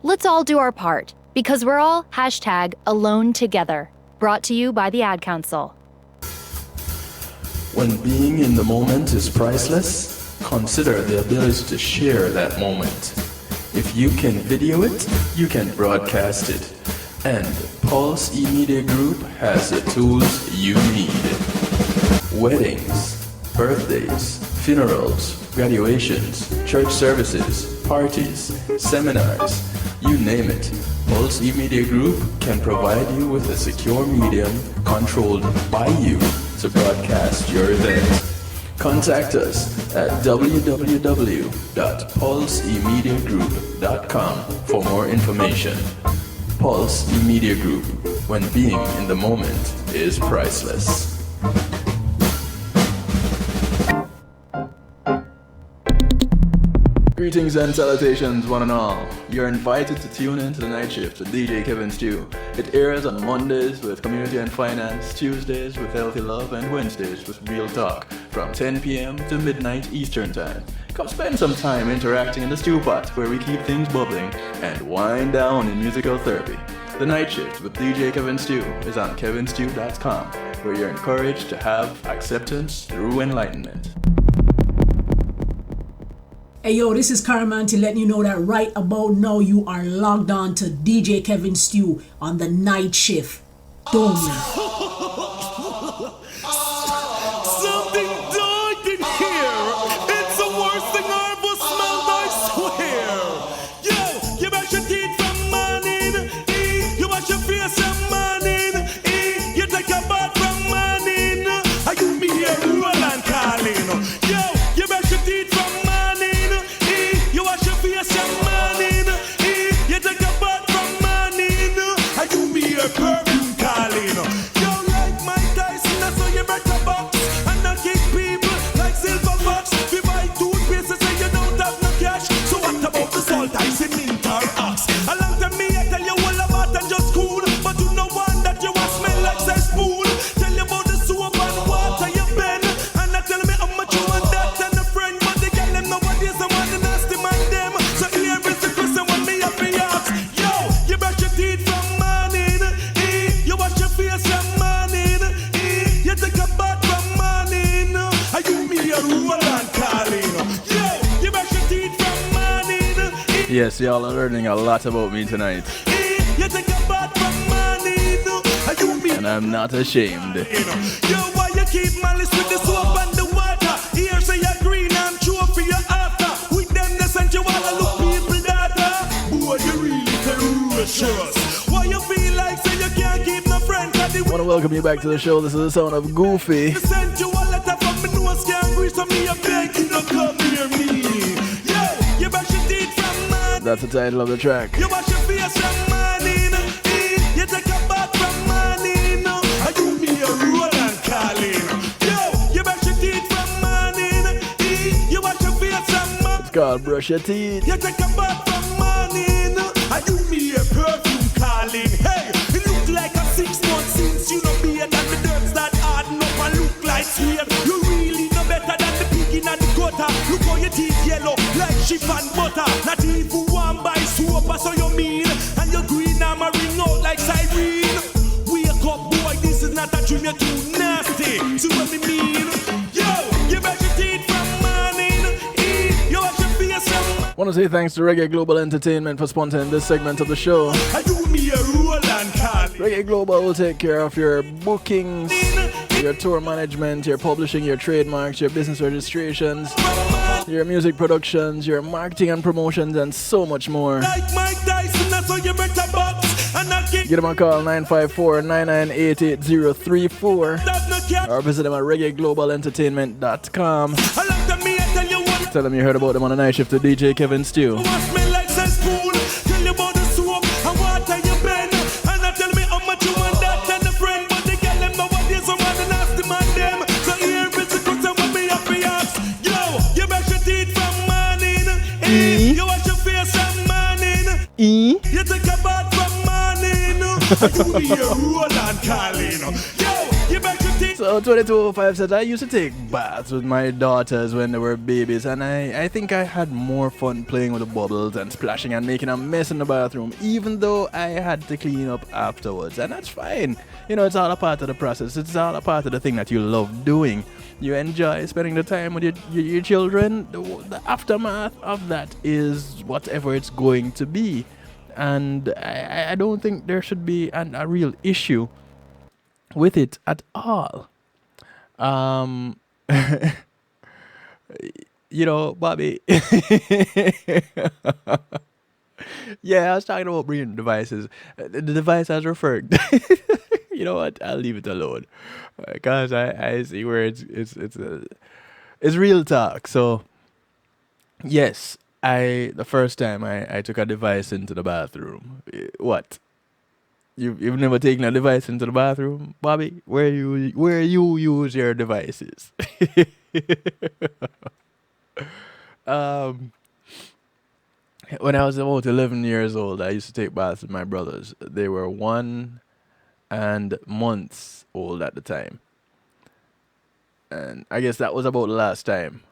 Let's all do our part, because we're all #AloneTogether. Brought to you by the Ad Council. When being in the moment is priceless, consider the ability to share that moment. If you can video it, you can broadcast it. And Pulse E-Media Group has the tools you need. Weddings, birthdays, funerals, graduations, church services, parties, seminars, you name it. Pulse E-Media Group can provide you with a secure medium controlled by you to broadcast your event. Contact us at www.pulsemediagroup.com for more information. Pulse E-Media Group, when being in the moment is priceless. Greetings and salutations, one and all. You're invited to tune in to the Night Shift with DJ Kevin Stew. It airs on Mondays with Community and Finance, Tuesdays with Healthy Love, and Wednesdays with Real Talk from 10 p.m. to midnight Eastern Time. Come spend some time interacting in the stew pot where we keep things bubbling and wind down in musical therapy. The Night Shift with DJ Kevin Stew is on kevinstew.com, where you're encouraged to have acceptance through enlightenment. Hey yo, this is Caramanti letting you know that right about now you are logged on to DJ Kevin Stew on The Night Shift. Don't you? Something died in here. It's the worst thing I ever smelled, I swear. Yo, you brush your teeth from morning. You wash your face from morning. You take a bath from morning. Are you me here, Roland calling? Yo, you brush your teeth from morning. You wash your face from morning. You take a bath from morning. Are you me here, perfume calling? Yo, like Mike Tyson, I saw you break a box and I kick people like silver fox. We buy toothpaste, say you don't have no cash. So what about the salt ice in mint or ox? A long time me I tell you all about and just cool, but you know one that you want smell like say spoon. Tell you about the soap and water you bend, and I tell me how much you want that and a friend, but they get them nowadays I want the nasty man them. So here is the question when me have to ask. Yo, you brush your teeth from morning, you wash your face from morning, you take a bath from morning. Are you me a Roland calling? Yo, you brush your teeth from morning, Yes, y'all are learning a lot about me tonight, you take a bath from morning. Are you me? and I'm not ashamed. Yo, why you keep malice with the soap and the water? Here say you're green and true for your after. With them they send you all the look people data. Boy, you really ferocious. Why you feel like say you can't keep no friend? I want to welcome you back to the show. This is the sound of Goofy. Send you a letter from me nose can't grease on me. I beg you to come near me. Yo, you brush your teeth from morning. That's the title of the track. You wash your face from morning. You take a bath from morning. Are you me a Roland calling? Yo, you brush your teeth from morning. You wash your face from morning. It's called Brush Your Teeth. You take a bath from morning. Are you me a perfume calling? Hey, it look like a 6 months since you know better than the dirt that harden up and look like sweat. You really know better than the pig in the gutter. Look how your teeth yellow like chiffon butter. Not even one by soap, so you mean. And your green arm a ring out like siren. Wake up, boy, this is not a dream. You're too nasty. See what me mean? Yo, you brush your teeth from morning. You wash your face from. Want to say thanks to Reggae Global Entertainment for sponsoring this segment of the show. Are you me a Roland calling? Reggae Global will take care of your bookings, your tour management, your publishing, your trademarks, your business registrations, your music productions, your marketing and promotions, and so much more. Like Mike Tyson, that's how you break a box. And I keep Give them a call 954-998-8034 or visit them at reggaeglobalentertainment.com. Tell them you heard about them on the Night Shift to DJ Kevin Stew. wash me like a spoon. Tell you about the soap and water you bend. And I tell me how much you want that and a friend. But they get them nowadays, so want the nasty man them. So here is the question when me have to ask. Yo, you brush your teeth from morning. You wash your face from morning. You take a bath from morning. You be a Roland calling. Yo, you brush your teeth. So 2205 says, I used to take baths with my daughters when they were babies, and I think I had more fun playing with the bubbles and splashing and making a mess in the bathroom, even though I had to clean up afterwards. And that's fine. You know, it's all a part of the process. It's all a part of the thing that you love doing. You enjoy spending the time with your children. The aftermath of that is whatever it's going to be. And I don't think there should be a real issue with it at all. You know, Bobby. Yeah, I was talking about bringing devices. The device I was referring. You know what? I'll leave it alone, because I see where it's real talk. So yes, the first time I took a device into the bathroom. What? You've never taken a device into the bathroom, Bobby? Where you use your devices? When I was about 11 years old, I used to take baths with my brothers. They were 1 and months old at the time, and I guess that was about the last time.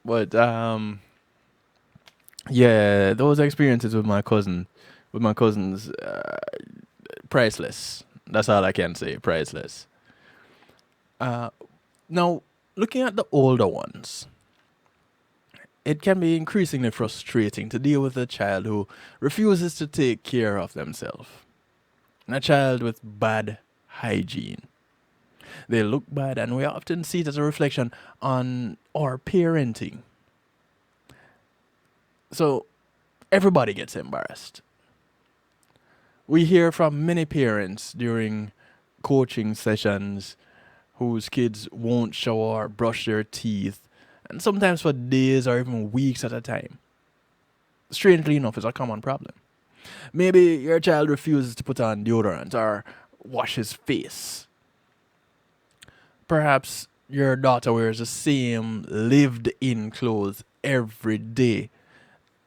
But yeah, those experiences with my cousin with my cousins, priceless. That's all I can say, priceless. Now, looking at the older ones, it can be increasingly frustrating to deal with a child who refuses to take care of themselves. A child with bad hygiene. They look bad, and we often see it as a reflection on our parenting. So, everybody gets embarrassed. We hear from many parents during coaching sessions whose kids won't shower or brush their teeth, and sometimes for days or even weeks at a time. Strangely enough, it's a common problem. Maybe your child refuses to put on deodorant or wash his face. Perhaps your daughter wears the same lived-in clothes every day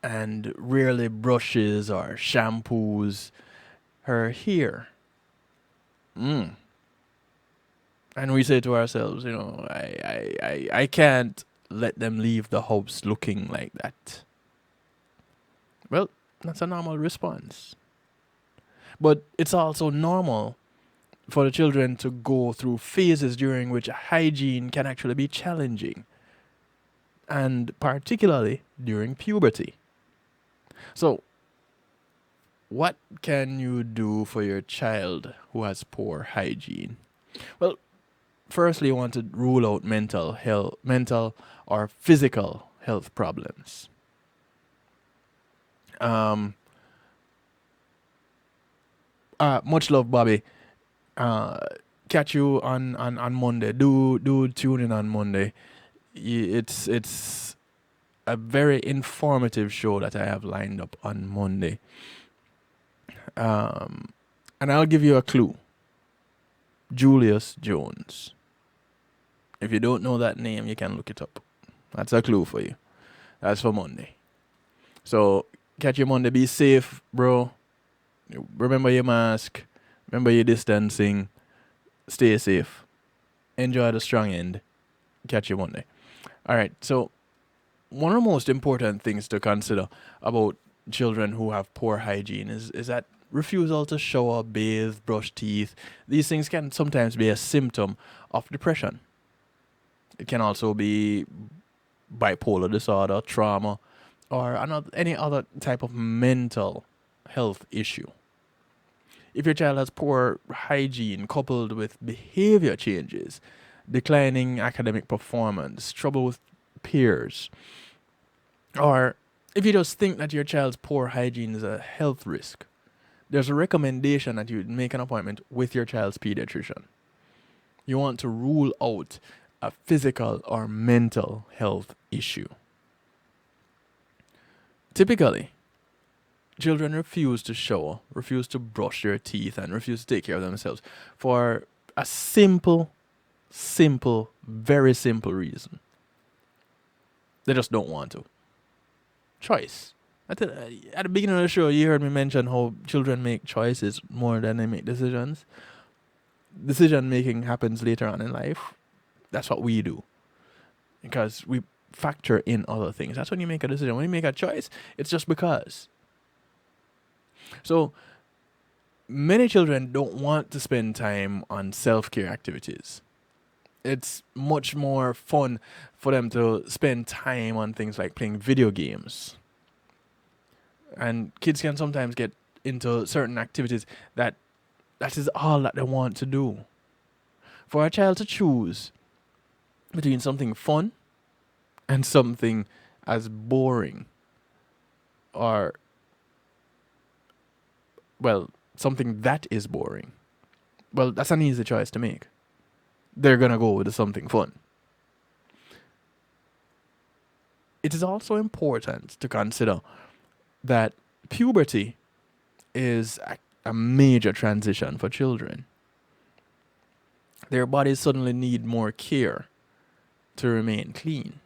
and rarely brushes or shampoos her hair. And we say to ourselves, I can't let them leave the house looking like that. Well, that's a normal response. But it's also normal for the children to go through phases during which hygiene can actually be challenging, and particularly during puberty. So, what can you do for your child who has poor hygiene? Well, firstly, you want to rule out mental or physical health problems. Much love, Bobby. Catch you on Monday. Do tune in on Monday. It's a very informative show that I have lined up on Monday. And I'll give you a clue. Julius Jones. If you don't know that name, you can look it up. That's a clue for you. That's for Monday. So catch you Monday. Be safe, bro. Remember your mask. Remember your distancing. Stay safe. Enjoy the strong end. Catch you Monday. All right. So one of the most important things to consider about children who have poor hygiene is that refusal to shower, bathe, brush teeth. These things can sometimes be a symptom of depression. It can also be bipolar disorder, trauma, or any other type of mental health issue. If your child has poor hygiene coupled with behavior changes, declining academic performance, trouble with peers, or if you just think that your child's poor hygiene is a health risk, there's a recommendation that you make an appointment with your child's pediatrician. You want to rule out a physical or mental health issue. Typically, children refuse to shower, refuse to brush their teeth, and refuse to take care of themselves for a simple, very simple reason. They just don't want to. Choice. At the beginning of the show, you heard me mention how children make choices more than they make decisions. Decision making happens later on in life. That's what we do. Because we factor in other things. That's when you make a decision. When you make a choice, it's just because. So, many children don't want to spend time on self-care activities. It's much more fun for them to spend time on things like playing video games. And kids can sometimes get into certain activities that is all that they want to do. For a child to choose between something fun and something as boring, or, well, something that is boring, well, that's an easy choice to make. They're going to go with something fun. It is also important to consider that puberty is a major transition for children. Their bodies suddenly need more care to remain clean.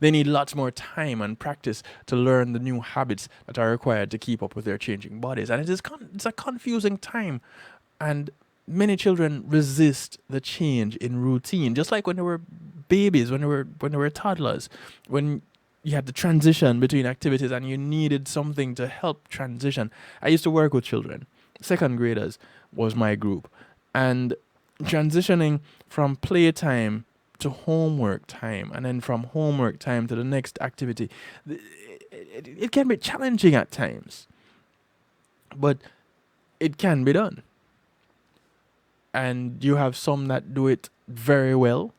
They need lots more time and practice to learn the new habits that are required to keep up with their changing bodies. And it's a confusing time. And many children resist the change in routine, just like when they were babies, when they were toddlers. When you had to transition between activities and you needed something to help transition. I used to work with children. Second graders was my group. And transitioning from playtime to homework time and then from homework time to the next activity, it can be challenging at times. But it can be done. And you have some that do it very well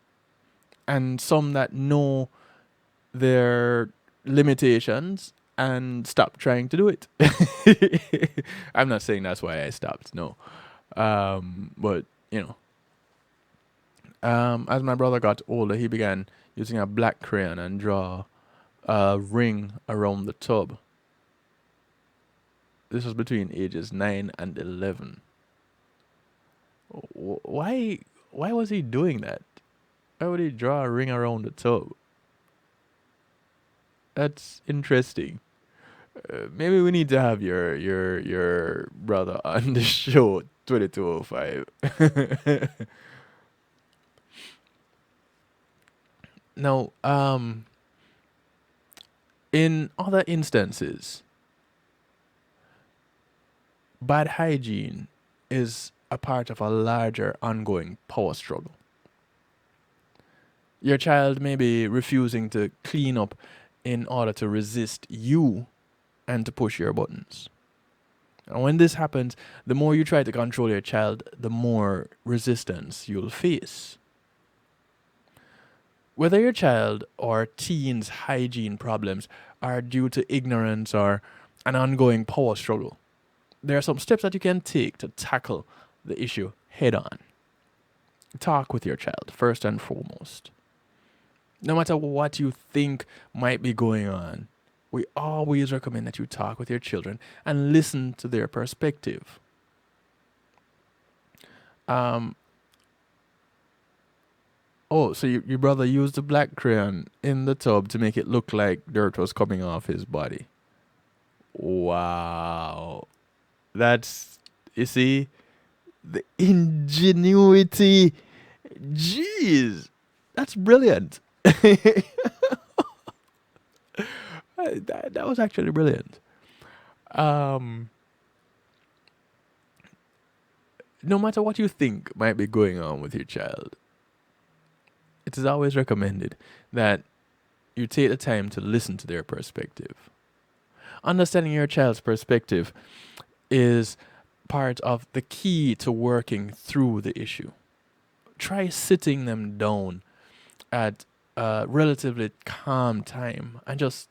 and some that know their limitations and stop trying to do it. I'm not saying that's why I stopped, no. But, as my brother got older, he began using a black crayon and draw a ring around the tub. This was between ages 9 and 11. Why was he doing that? Why would he draw a ring around the tub? That's interesting. Maybe we need to have your brother on the show 2205. Now, in other instances, bad hygiene is a part of a larger ongoing power struggle. Your child may be refusing to clean up in order to resist you and to push your buttons. And when this happens, the more you try to control your child, the more resistance you'll face. Whether your child or teen's hygiene problems are due to ignorance or an ongoing power struggle, there are some steps that you can take to tackle the issue head on. Talk with your child first and foremost. No matter what you think might be going on, we always recommend that you talk with your children and listen to their perspective. So your brother used the black crayon in the tub to make it look like dirt was coming off his body. Wow. That's, you see, the ingenuity. Jeez, that's brilliant. That was actually brilliant. No matter what you think might be going on with your child, it is always recommended that you take the time to listen to their perspective. Understanding your child's perspective is part of the key to working through the issue. Try sitting them down at a relatively calm time and just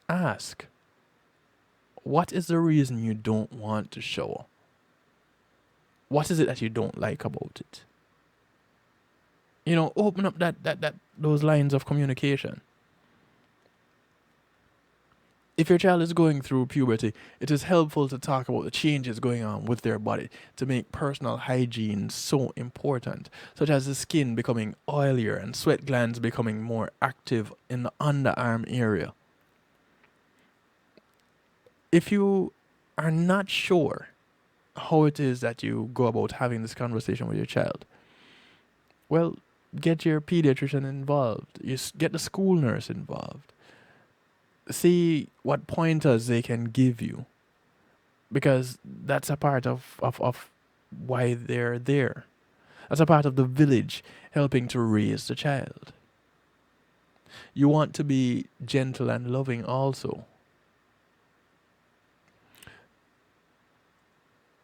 ask, what is the reason you don't want to shower? What is it that you don't like about it? Open up those lines of communication. If your child is going through puberty, it is helpful to talk about the changes going on with their body to make personal hygiene so important, such as the skin becoming oilier and sweat glands becoming more active in the underarm area. If you are not sure how it is that you go about having this conversation with your child, well, get your pediatrician involved. Get the school nurse involved. See what pointers they can give you, because that's a part of why they're there. That's a part of the village helping to raise the child. You want to be gentle and loving also.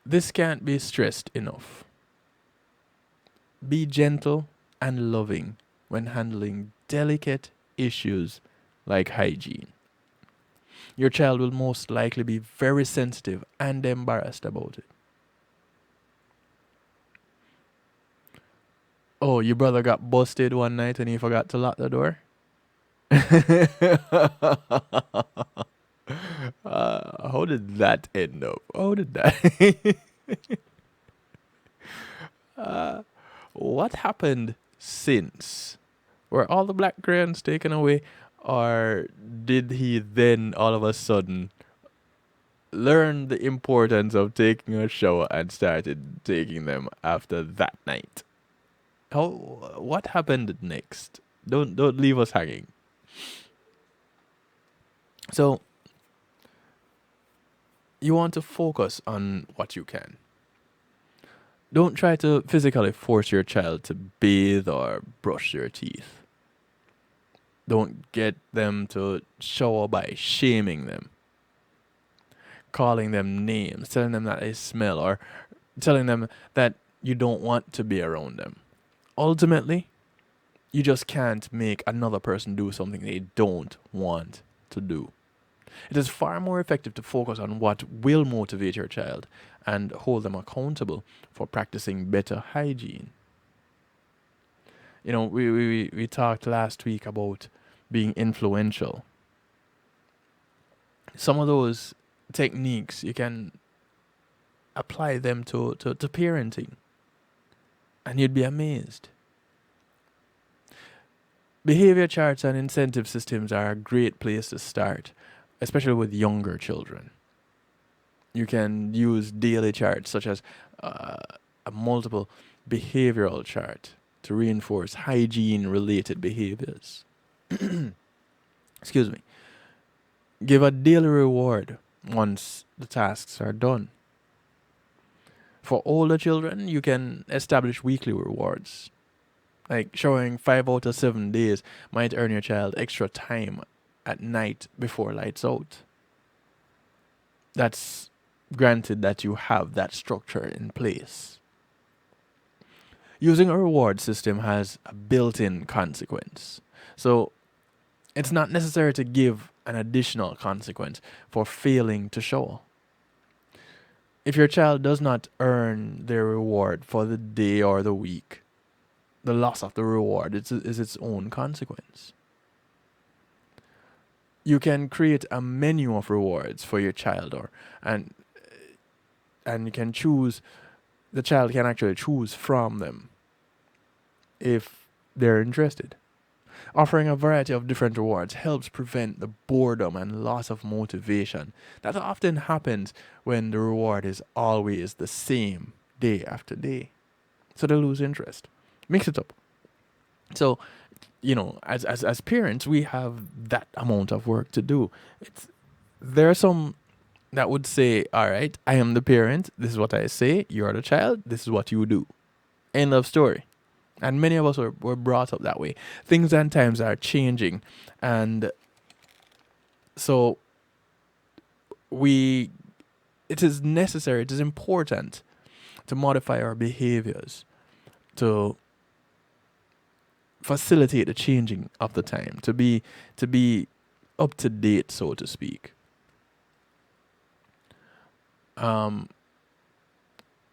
This can't be stressed enough. Be gentle and loving when handling delicate issues like hygiene. Your child will most likely be very sensitive and embarrassed about it. Oh, your brother got busted one night and he forgot to lock the door? How did that end up? How did that? What happened since? Were all the black crayons taken away? Or did he then all of a sudden learn the importance of taking a shower and started taking them after that night? What happened next? Don't leave us hanging. So you want to focus on what you can. Don't try to physically force your child to bathe or brush their teeth. Don't get them to shower by shaming them, calling them names, telling them that they smell, or telling them that you don't want to be around them. Ultimately, you just can't make another person do something they don't want to do. It is far more effective to focus on what will motivate your child and hold them accountable for practicing better hygiene. You know, we talked last week about being influential. Some of those techniques, you can apply them to parenting, and you'd be amazed. Behavior charts and incentive systems are a great place to start, especially with younger children. You can use daily charts such as a multiple behavioral chart to reinforce hygiene related behaviors. Excuse me. Give a daily reward once the tasks are done. For older children, you can establish weekly rewards. Like showering 5 out of 7 days might earn your child extra time at night before lights out. That's granted that you have that structure in place. Using a reward system has a built-in consequence. So it's not necessary to give an additional consequence for failing to show. If your child does not earn their reward for the day or the week, the loss of the reward is its own consequence. You can create a menu of rewards for your child, and you can choose. The child can actually choose from them if they're interested. Offering a variety of different rewards helps prevent the boredom and loss of motivation that often happens when the reward is always the same day after day. So they lose interest. Mix it up. So, you know, as parents, we have that amount of work to do. There are some that would say, all right, I am the parent. This is what I say. You're the child. This is what you do. End of story. And many of us were brought up that way. Things and times are changing. And so it is necessary, it is important to modify our behaviors to facilitate the changing of the time, to be up to date, so to speak.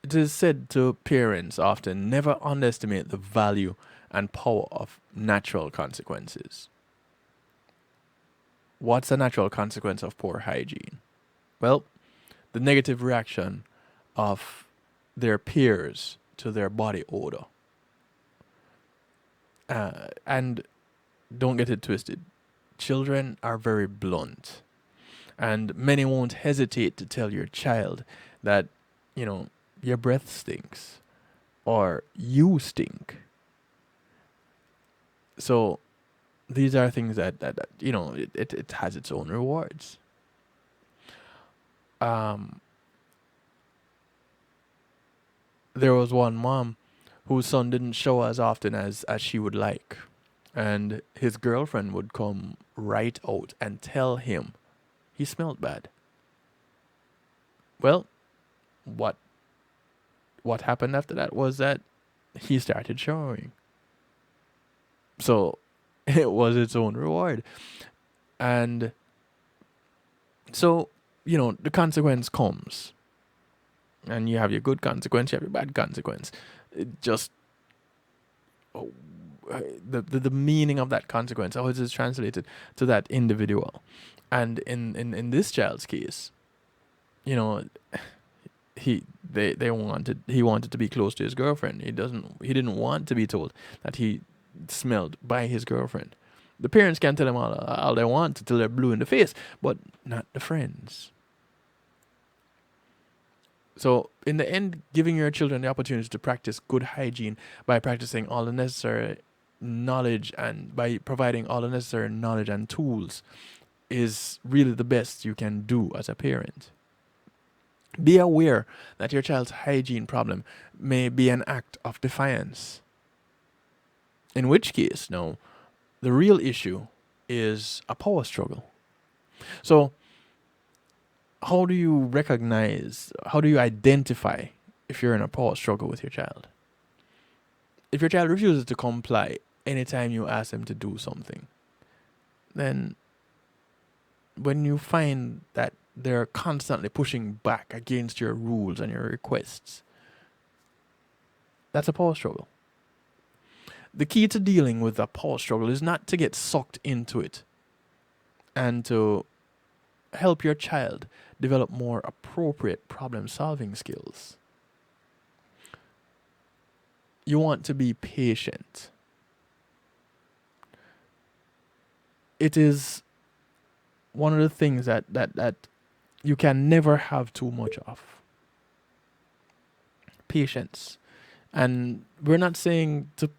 It is said to parents often, never underestimate the value and power of natural consequences. What's a natural consequence of poor hygiene? Well, the negative reaction of their peers to their body odor. And don't get it twisted. Children are very blunt. And many won't hesitate to tell your child that, you know, your breath stinks or you stink. So these are things that you know, it has its own rewards. There was one mom whose son didn't shower as often as she would like. And his girlfriend would come right out and tell him he smelled bad. Well, what happened after that was that he started showering. So it was its own reward. And so, you know, the consequence comes. And you have your good consequence, you have your bad consequence. It just the meaning of that consequence, how it is translated to that individual. And in this child's case, you know, he wanted to be close to his girlfriend. He didn't want to be told that he smelled by his girlfriend. The parents can tell him all they want until they're blue in the face, but not the friends. So in the end, giving your children the opportunity to practice good hygiene by practicing all the necessary knowledge and by providing all the necessary knowledge and tools is really the best you can do as a parent. Be aware that your child's hygiene problem may be an act of defiance. In which case, no, the real issue is a power struggle. So, how do you identify if you're in a power struggle with your child? If your child refuses to comply anytime you ask them to do something, then when you find that they're constantly pushing back against your rules and your requests, that's a power struggle. The key to dealing with a power struggle is not to get sucked into it and to help your child develop more appropriate problem-solving skills. You want to be patient. It is one of the things that you can never have too much of. Patience. And we're not saying to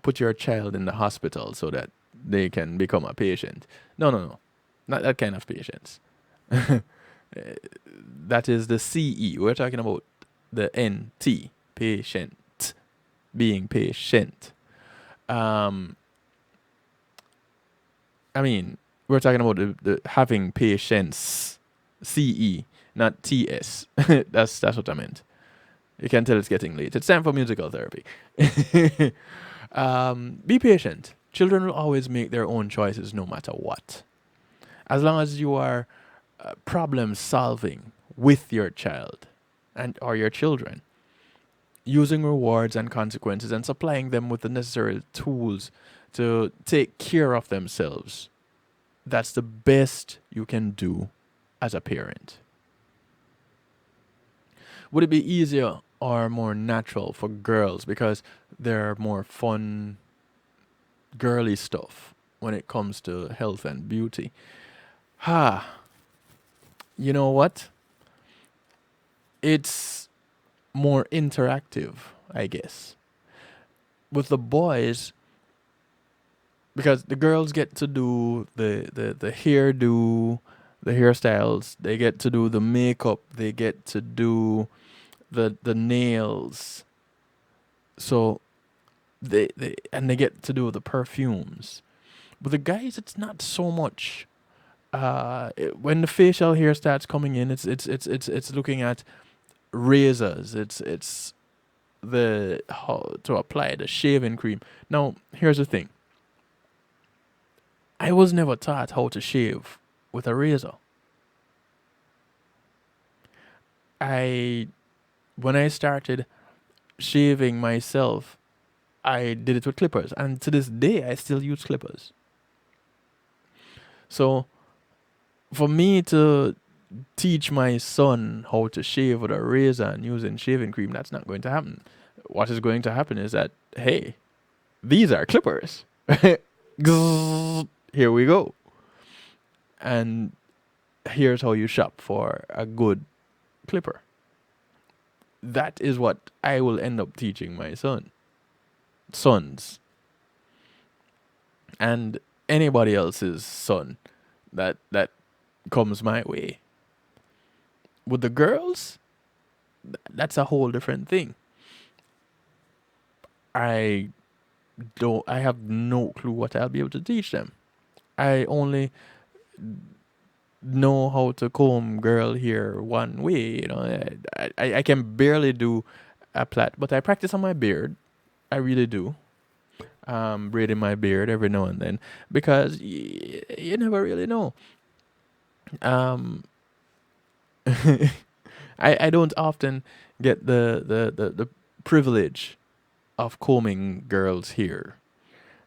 put your child in the hospital so that they can become a patient. No. Not that kind of patience. That is the CE. We're talking about the NT, patient. Being patient. We're talking about the having patience. CE, not TS. That's what I meant. You can tell it's getting late. It's time for musical therapy. Be patient. Children will always make their own choices no matter what. As long as you are problem solving with your child or your children, using rewards and consequences and supplying them with the necessary tools to take care of themselves, that's the best you can do as a parent. Would it be easier or more natural for girls because they're more fun, girly stuff when it comes to health and beauty? You know what? It's more interactive, I guess. With the boys, because the girls get to do the hairdo, the hairstyles, they get to do the makeup, they get to do the nails. So they get to do the perfumes. With the guys, it's not so much. When the facial hair starts coming in, it's looking at razors. It's the how to apply the shaving cream. Now, here's the thing. I was never taught how to shave with a razor. When I started shaving myself, I did it with clippers, and to this day, I still use clippers. So, for me to teach my son how to shave with a razor and using shaving cream, that's not going to happen. What is going to happen is that, hey, these are clippers. Here we go. And here's how you shop for a good clipper. That is what I will end up teaching my sons, and anybody else's son that comes my way. With the girls, that's a whole different thing. I have no clue what I'll be able to teach them. I only know how to comb girl hair one way, I can barely do a plait, but I practice on my beard. I really do. Braiding my beard every now and then, because you never really know. I don't often get the privilege of combing girls' hair.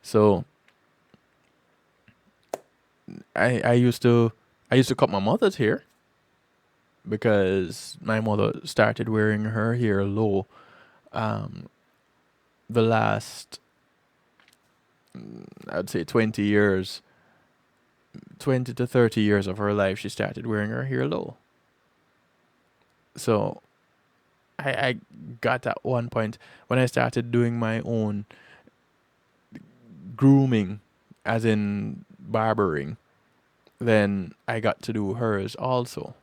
So I used to cut my mother's hair, because my mother started wearing her hair low the last, I'd say 20 years, 20 to 30 years of her life, she started wearing her hair low. So I got at one point when I started doing my own grooming, as in barbering, then I got to do hers also.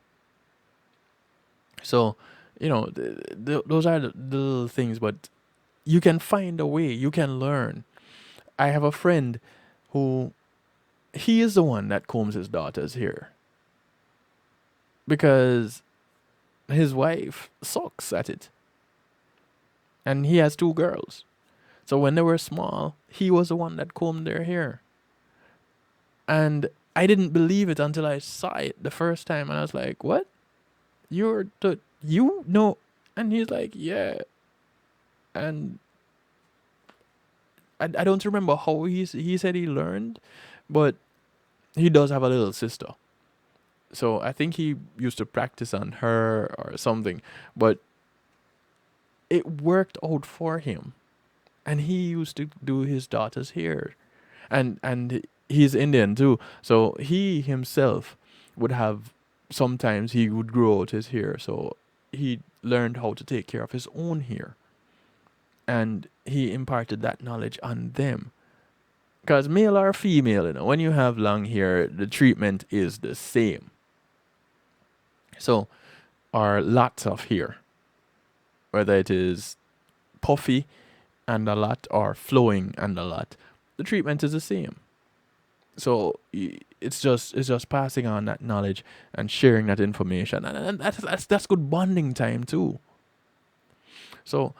So, those are the little things, but you can find a way, you can learn. I have a friend who, he is the one that combs his daughter's hair because his wife sucks at it. And he has 2 girls. So when they were small, he was the one that combed their hair. And I didn't believe it until I saw it the first time. And I was like, what? You know? And he's like, yeah. And I don't remember how he said he learned, but he does have a little sister. So I think he used to practice on her or something. But it worked out for him. And he used to do his daughter's hair. And he's Indian too. So he himself would have, sometimes he would grow out his hair. So he learned how to take care of his own hair. And he imparted that knowledge on them. Because male or female, when you have long hair, the treatment is the same. So, or lots of hair. Whether it is puffy and a lot or flowing and a lot, the treatment is the same. So it's just passing on that knowledge and sharing that information, and that's good bonding time too. So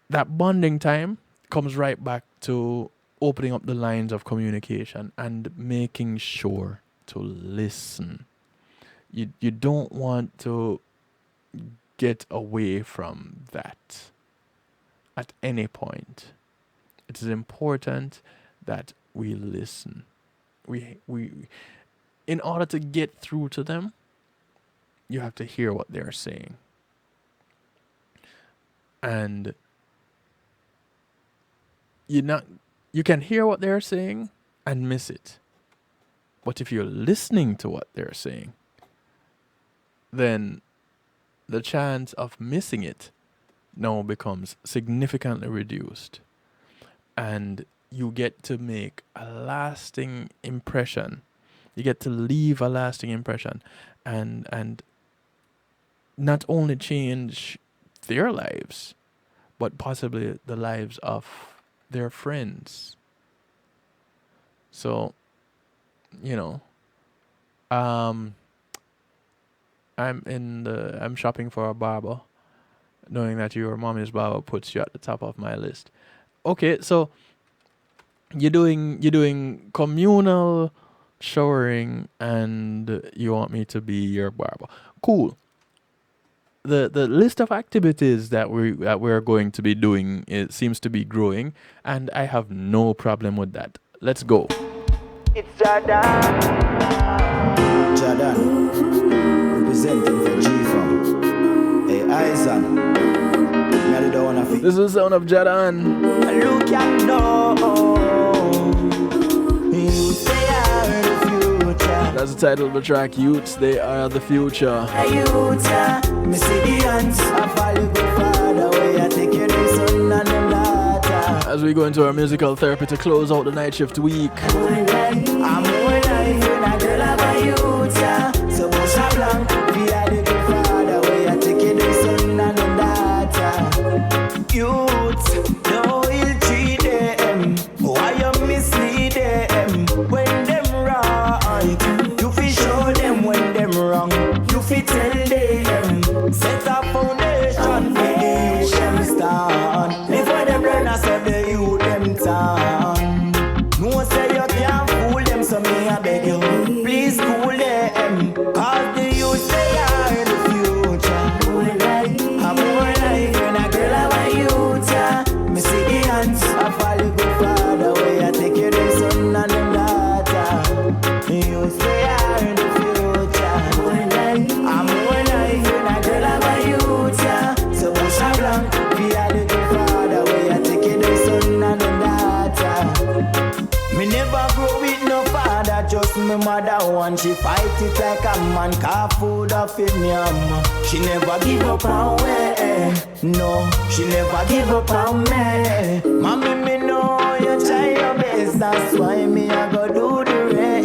that bonding time comes right back to opening up the lines of communication and making sure to listen. You don't want to get away from that at any point. It is important that we listen. We in order to get through to them, you have to hear what they're saying. And you can hear what they're saying and miss it. But if you're listening to what they're saying, then the chance of missing it now becomes significantly reduced. And you get to make a lasting impression. You get to leave a lasting impression and not only change their lives, but possibly the lives of their friends. So, I'm shopping for a barber, knowing that your mommy's barber puts you at the top of my list. Okay, so you're doing communal showering and you want me to be your barber. Cool. The list of activities that we're going to be doing, it seems to be growing, and I have no problem with that. Let's go. It's Jordan, representing for G-Fam. Hey, Aizen. This is the sound of Jordan. Look at Youths, they are the future. That's the title of the track, Youths, They Are the Future. Youths, me see the ants, I follow the father, where I take you the son and the daughter. As we go into our musical therapy to close out the night shift week. I'm more life when a girl have a youth, so push a blank, we are the good father, where I take you the son and the daughter. Youth, no ill treat them, why you mislead them, when them right, you fi show them when them wrong, you fi tell them, set a foundation for the youth them stand, before them learn us so the youth them turn. No say you can't fool them, so me I beg you, please cool them, cause the youth they are the future. I'm more life when a girl have a youth, me see the ants, I follow good father, where I take you the son and the daughter. The youth they are the future. I'm more life when a girl have a youth, so push a blank, we are the good father, where I take you the son and the daughter. Me never grow with no father, just my mother one. She fight it like a man, car food off in yam. She never give up on way, no, she never give up on me. Mommy, me know you try your best, that's why me I go do the rest.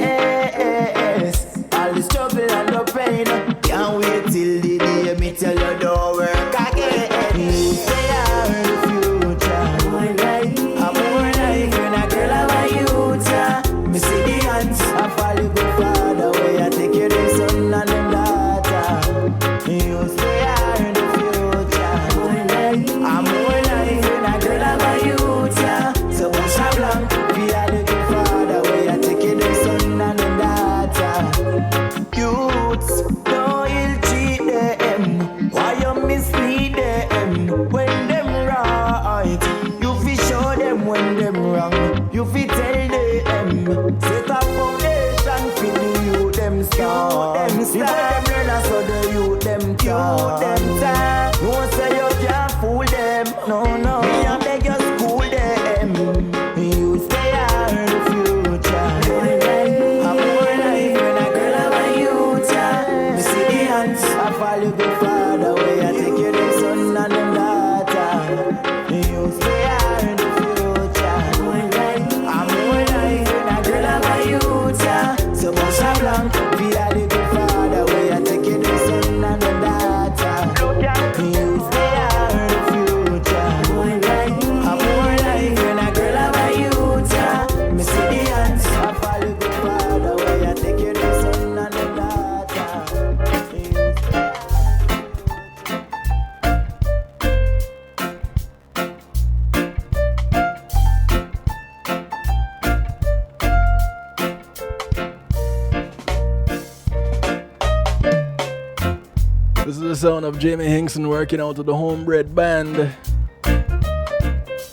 This is the sound of Jamie Hinkson working out with the Homebred Band.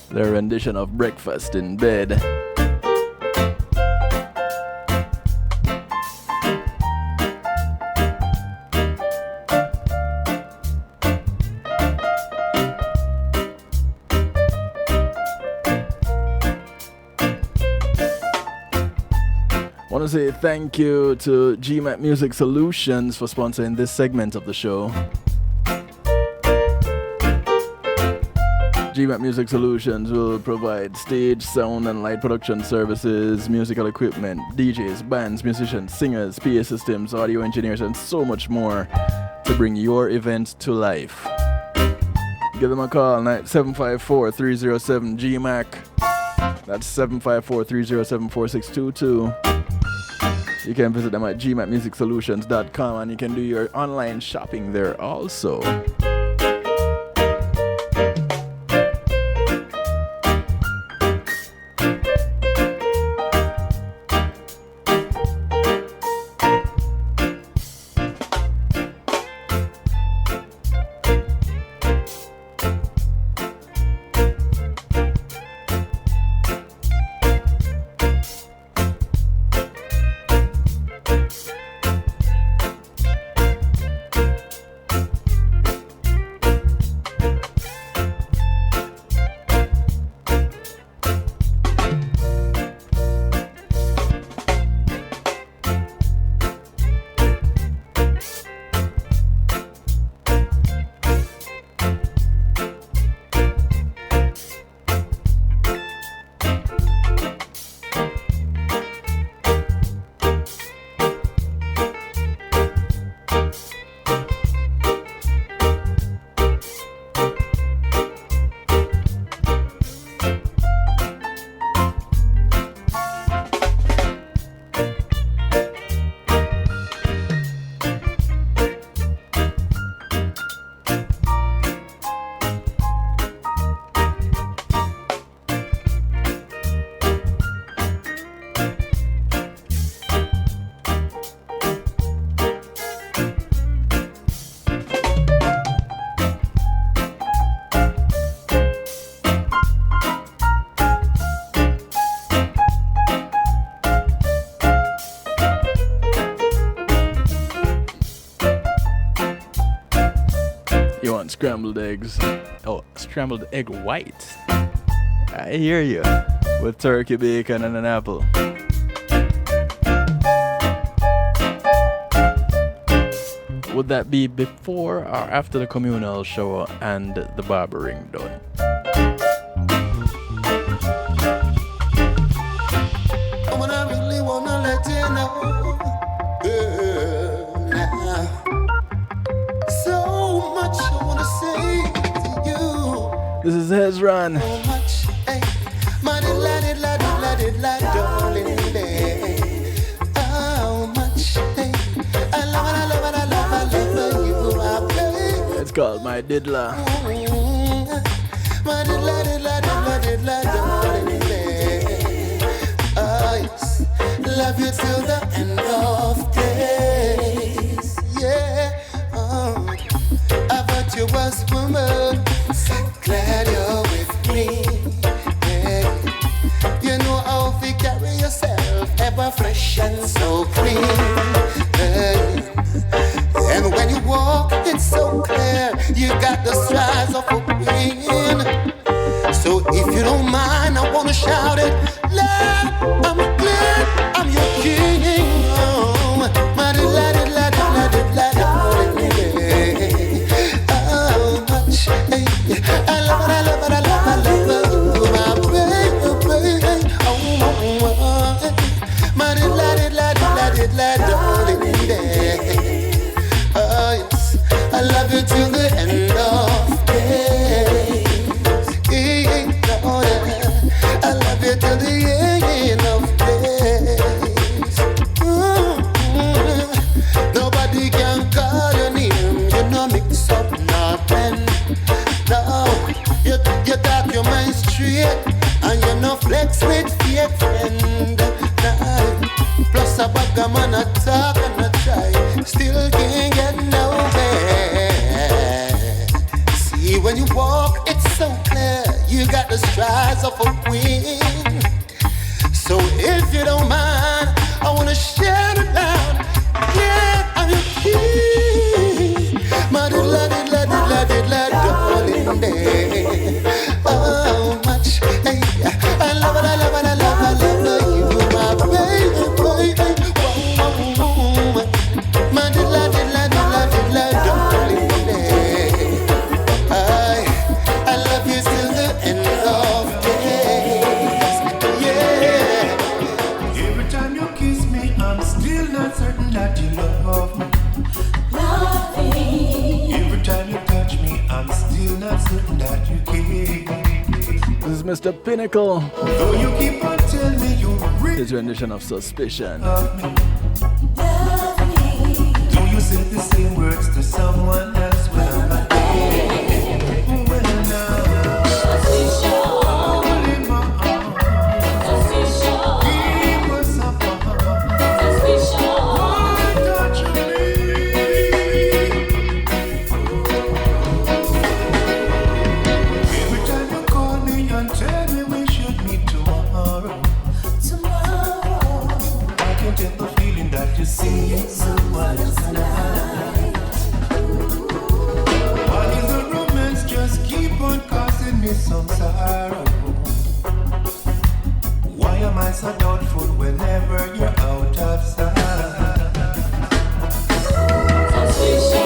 Their rendition of Breakfast in Bed. I want to say thank you to GMAT Music Solutions for sponsoring this segment of the show. GMAT Music Solutions will provide stage, sound, and light production services, musical equipment, DJs, bands, musicians, singers, PA systems, audio engineers, and so much more to bring your event to life. Give them a call, 754-307-GMAC. That's 754-307-4622. You can visit them at gmatmusicsolutions.com and you can do your online shopping there also. Scrambled eggs. Oh, scrambled egg white. I hear you. With turkey, bacon, and an apple. Would that be before or after the communal show and the barbering done? I really wanna let you know, girl, so much I wanna say to you. This is Hezron. So much, hey, my darling, how much, hey, I love you, baby. It's called My Diddler. My diddler, darling, love you till the end of days. Yeah, I thought you was woman. So glad you're with me. Yeah. You know how to carry yourself, ever fresh and so clean. Yeah. And when you walk, it's so clear. You got the strides of a queen. So if you don't mind, I wanna shout it loud. I'm glad I'm your king. Oh, my diddler, how much, hey, I love you, my baby. Oh, my diddler, darling. Oh, yes, I love you till the end of days. I love you till the end of days. Nobody can call your name. You know mix up nothing. No, you talk your mind straight, and you no flex with fake friend. Plus a bag of man a talk and a try, still can't get nowhere. When you walk, it's so clear. You got the strides of a queen. So if you don't mind, I wanna shout it loud. Yeah, I'm your king. My diddler, darling day. Oh, much. Hey, I love it, I love it, I love it, I love you, my baby, baby. Whoa. My diddler, darling day. I love you till the end of days. Yeah. Every time you kiss me, I'm still not certain that you love me. Every time you touch me, I'm still not certain that you care. This is Mr. Pinnacle. Though you keep on telling me you really His rendition of Suspicion. love me. Do you say the same words to someone else when I'm not there? Well, now, hold in my arms. Keep us apart. Why don't you leave? Every time you call me and tell me we should meet tomorrow. I can get the feeling that you see someone else tonight. Why is the romance just keep on causing me some sorrow? Why am I so doubtful whenever you're out of sight?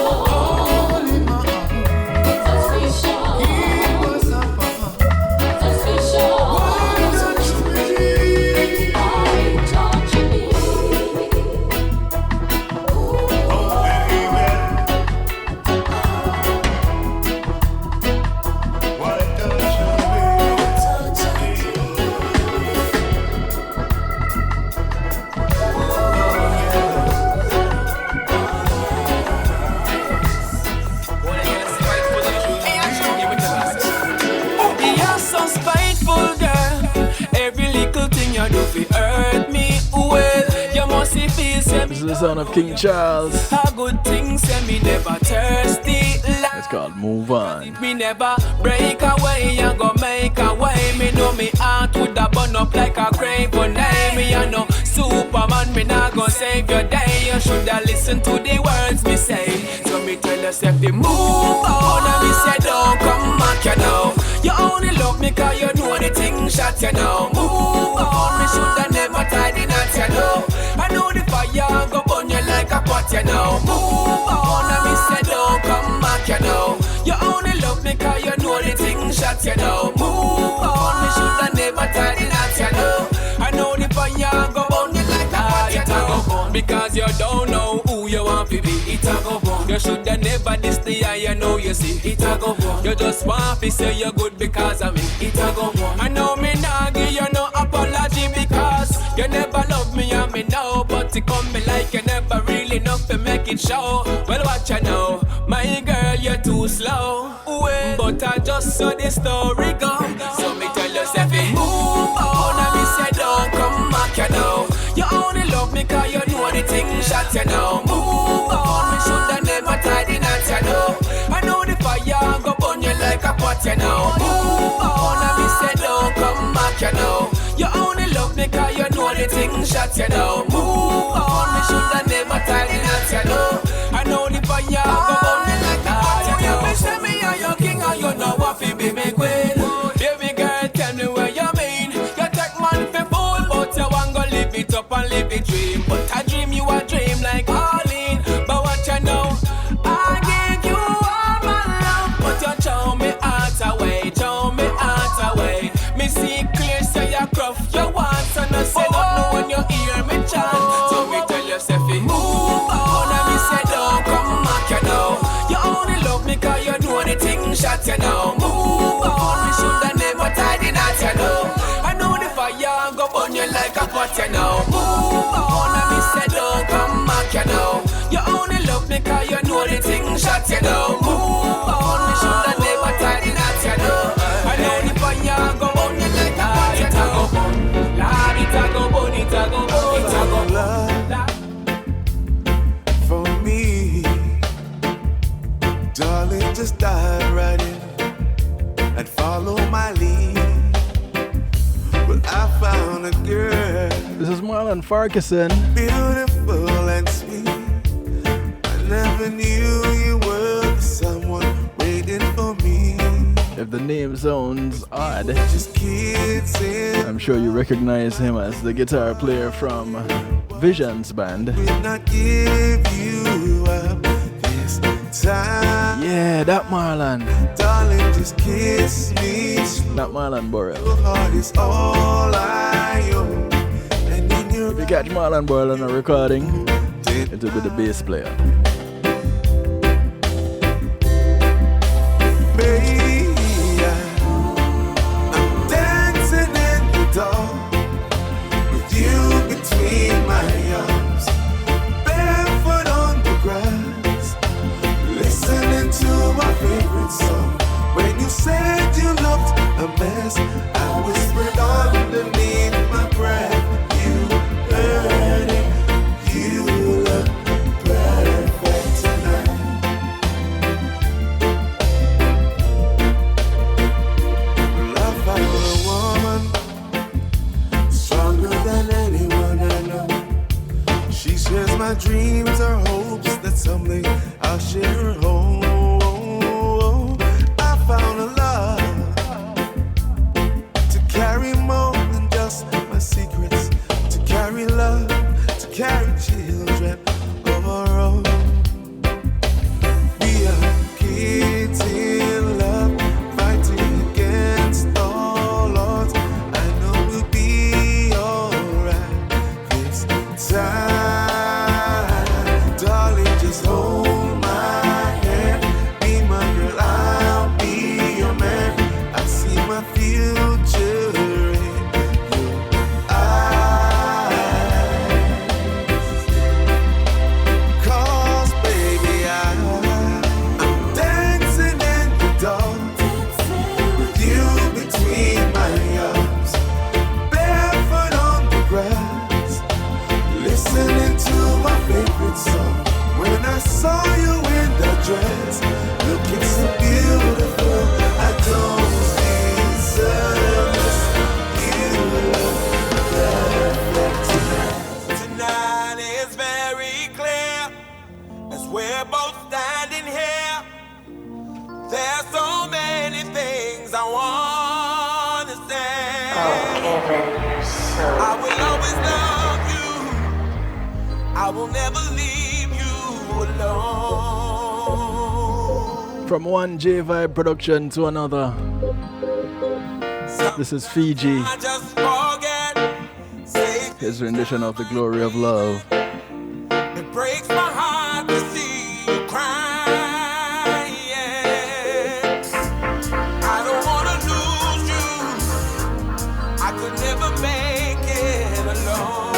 All in my arms. Keep us apart. Why don't you leave? Oh, baby. Why don't you You're so spiteful, girl. Every little thing you do fi hurt me. Well, you must feel This is the sound of King Charles. a good thing, say me never thirsty. It's called Move On. Me never break away, you go make a way. Me know me heart would have burn up like a grave one day. Me a no Superman, me not go save your day. You shoulda listen to the words me say. So me tell yourself to move on, and me say don't come back, you know. You only love me 'cause you know the thing shot, you know. Move on, me shoulda never tied the knot, you know. I know the fire go burn you like a pot, you know. Move on, and me say don't come back, you know. You only love me 'cause you know the thing shot, you know. Move on, me shoulda never tied the knot, you know. I know the fire go burn you like a pot, you know. Because you don't know who you want to be, it a go burn. You shoulda never diss the eye, you know you see, it a go burn. You just want to say you're good because of me, it a go burn. I know me nah give you no apology because you never love me and me know. But it come me like you never really know to make it show. Well, what you know, my girl, you're too slow. Well, but I just saw the story go. So me tell yourself, move on, and me say don't come back, you know. You only love me 'cause you know the thing shot, you know. Move on, me shoulda never tied the knot, you know. I know the fire go burn you like a pot, you know. Move on, and me say don't come back, you know. You only love me 'cause you know the thing shot, you know. Move on, me shoulda never tied the knot, you know. I know the fire go burn you like a pot, you know. You say me are your king and you know what fi be me queen. Baby girl, tell me what you mean. You take man fi fool, but you want go live it up and live it dream. But I dream you a dream like Arlene. But what you know, I give you all my love, but you throw me heart away, throw me heart away. Me see clear, say you gruff, you want, and I say nothing when you hear me chant. So me tell yourself, move on, and me say don't come back, you know. You only love me 'cause you know the thing shot, you know. Move on, me shoulda never tied the knot, you know. I know the fire go burn you like a pot, you know. Move on, and me say don't come back, you know. You only love me 'cause you know the thing shot, you know. Move on, me shoulda never tied the knot, you know. I know the fire go burn you like a pot, you know. Lord, it a go burn, it a go burn, it a go burn. For me, darling, just dive right in. Farquharson. Beautiful and sweet. I never knew you were someone waiting for me. If the name sounds odd, Just kids in I'm sure you recognize him as the guitar player from Vision's band. will not give you up this time. Yeah, that Marlon. Darling, just kiss me. That Marlon Burrell. Your heart is all I own. And in your If you catch Marlon Burrell on a recording, it will be the bass player. baby, I'm dancing in the dark with you between my arms, barefoot on the grass, listening to my favorite song. When you said you looked a mess, I whispered underneath my breath, you heard it, you look perfect tonight. Love found a woman stronger than anyone I know. She shares my dreams, her hopes that someday I'll share her home. I found a love to carry more than just my secrets, to carry love, to carry children of our own. We are kids in love, fighting against all odds. I know we'll be alright this time. Darling, just hold my hand. Be my girl, I'll be your man. I see my future in your eyes. 'Cause baby, I'm dancing in the dark with you between my arms, barefoot on the grass, listening to my favorite song. When I saw you in that dress, looking so beautiful, I don't deserve this. You look perfect tonight. Tonight is very clear as we're both standing here. There's so many things I want to say. I will always love you. I will never leave you alone. From one J Vibe production to another, this is Fiji, I just forget. Say his rendition of The Glory of Love. it breaks my heart to see you crying. I don't wanna lose you. I could never make it alone.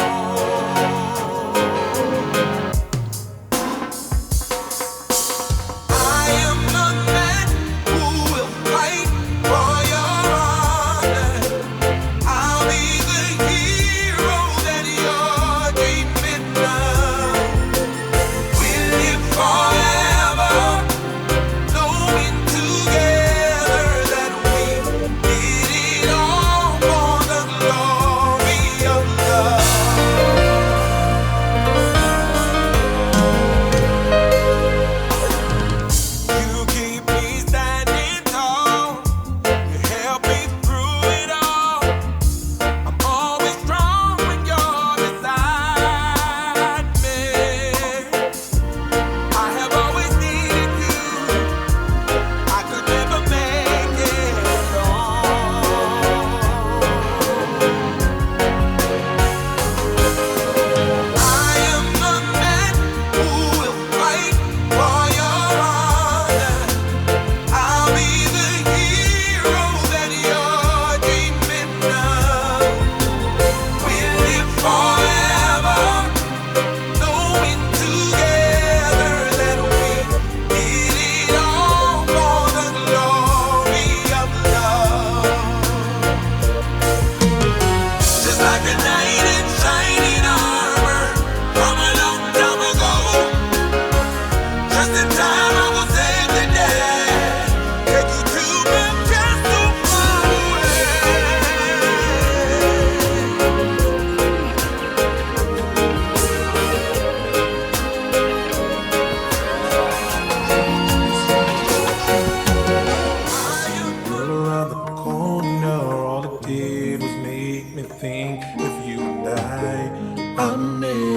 I am the man who will fight for your honor. I'll be the hero that you're dreaming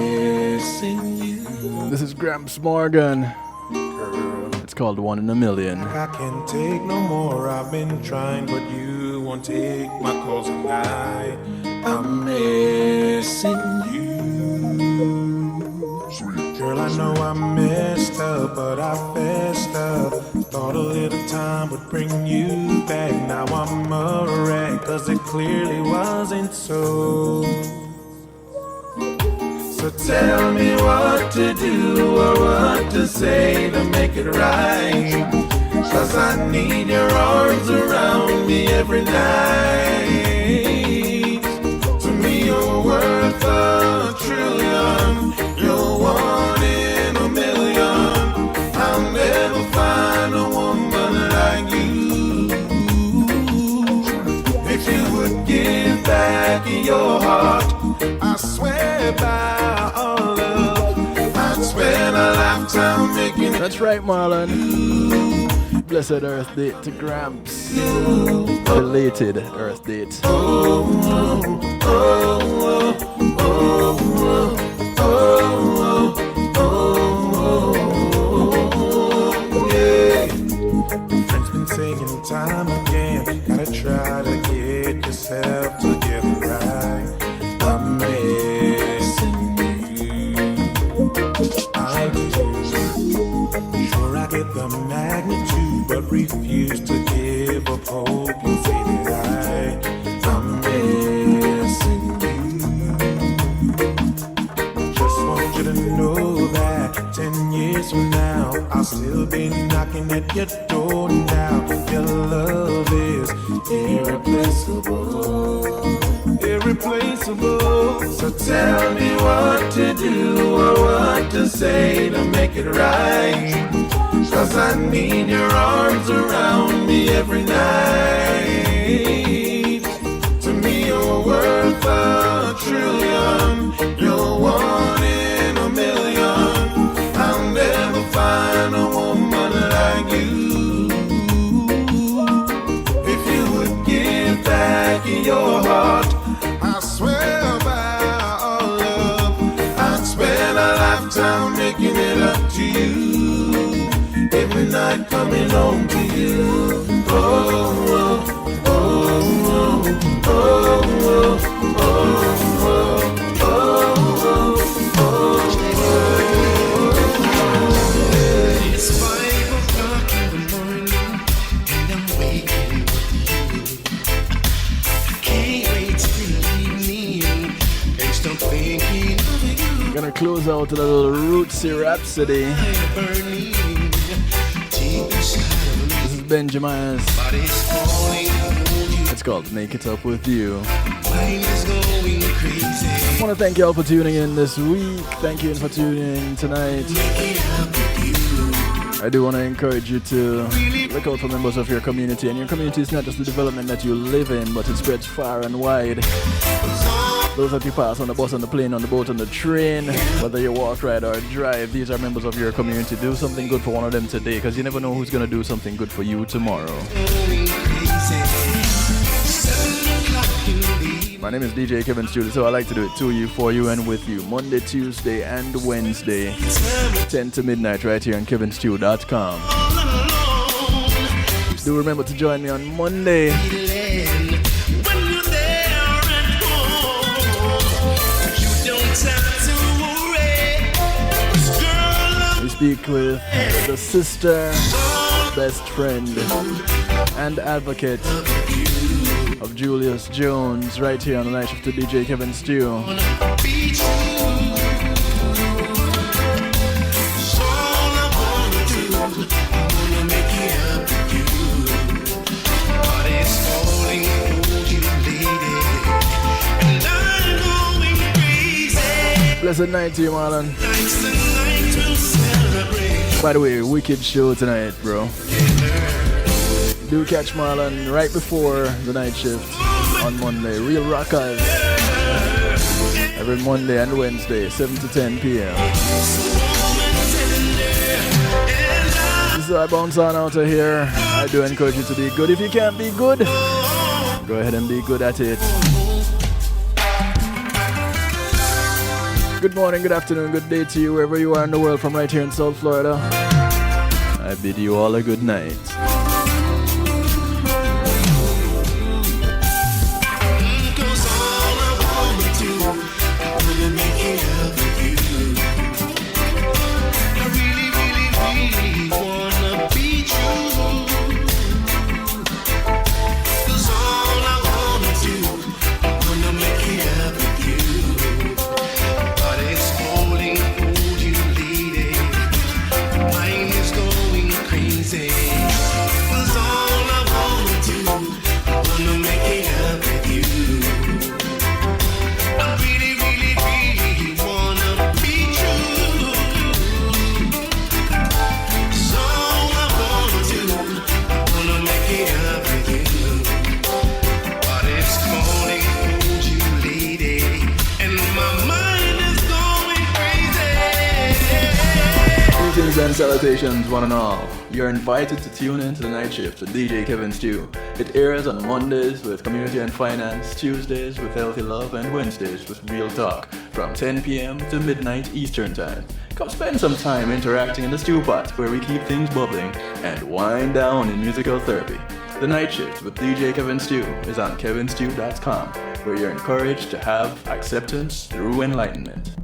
missing you. This is Gramps Morgan. It's called One in a Million. I can't take no more. I've been trying, but you won't take my calls tonight. I'm missing you. Girl, I know I messed up, but I fessed up. Thought a little time would bring you back. Now I'm a wreck, cause it clearly wasn't so. So tell me what to do or what to say to make it right. Cause I need your arms around me every night. To me you're worth a trillion. You're one in a million. I'll never find a woman like you. If you would give back your heart, I swear by all love, I'd spend a lifetime making it. That's right, Marlon. Blessed Earth Date to Gramps. Belated Earth Date. Friends been saying time again, gotta try to get yourself together right. I'm missing you. I do. Sure I get the magnitude, but refuse to give up hope and say that I'm missing you. Just want you to know that 10 years from now, I'll still be knocking at your door now. Your love is irreplaceable, irreplaceable. So tell me what to do or what to say to make it right. Cause I need your arms around me every night. To me you're worth a trillion. You're one in a million. I'll never find a woman like you. If you would give back your heart, I swear by all love, I'd spend a lifetime making it up to you. Every night coming home to you. Oh, oh, oh, oh, oh, oh, oh, oh, oh. It's 5 o'clock in the morning and I'm waking with you. I can't wait till evening and stop thinking of you. Gonna close out with a little Rootsy Rhapsody. This is Benjamin's. It's called Make It Up With You. I want to thank you all for tuning in this week. Thank you for tuning in tonight. I do want to encourage you to look out for members of your community. And your community is not just the development that you live in, but it spreads far and wide. Those that you pass on the bus, on the plane, on the boat, on the train, whether you walk, ride, or drive, these are members of your community. Do something good for one of them today, because you never know who's going to do something good for you tomorrow. My name is DJ Kevin Studio, so I like to do it to you, for you, and with you. Monday, Tuesday, and Wednesday, 10 to midnight, right here on kevinstew.com. Do remember to join me on Monday. We speak with the sister, best friend, and advocate of Julius Jones right here on the night shift to DJ Kevin Stew. Blessed night to you, Marlon. By the way, wicked show tonight, bro. Do catch Marlon right before the night shift on Monday. Real Rockers. Every Monday and Wednesday, 7 to 10 p.m. This is how I bounce on out of here. I do encourage you to be good. If you can't be good, go ahead and be good at it. Good morning, good afternoon, good day to you, wherever you are in the world from right here in South Florida. I bid you all a good night. And salutations, one and all. You're invited to tune in to the Night Shift with DJ Kevin Stew. It airs on Mondays with Community and Finance, Tuesdays with Healthy Love, and Wednesdays with Real Talk from 10 p.m. to midnight Eastern Time. Come spend some time interacting in the stew pot where we keep things bubbling and wind down in musical therapy. The Night Shift with DJ Kevin Stew is on kevinstew.com, where you're encouraged to have acceptance through enlightenment.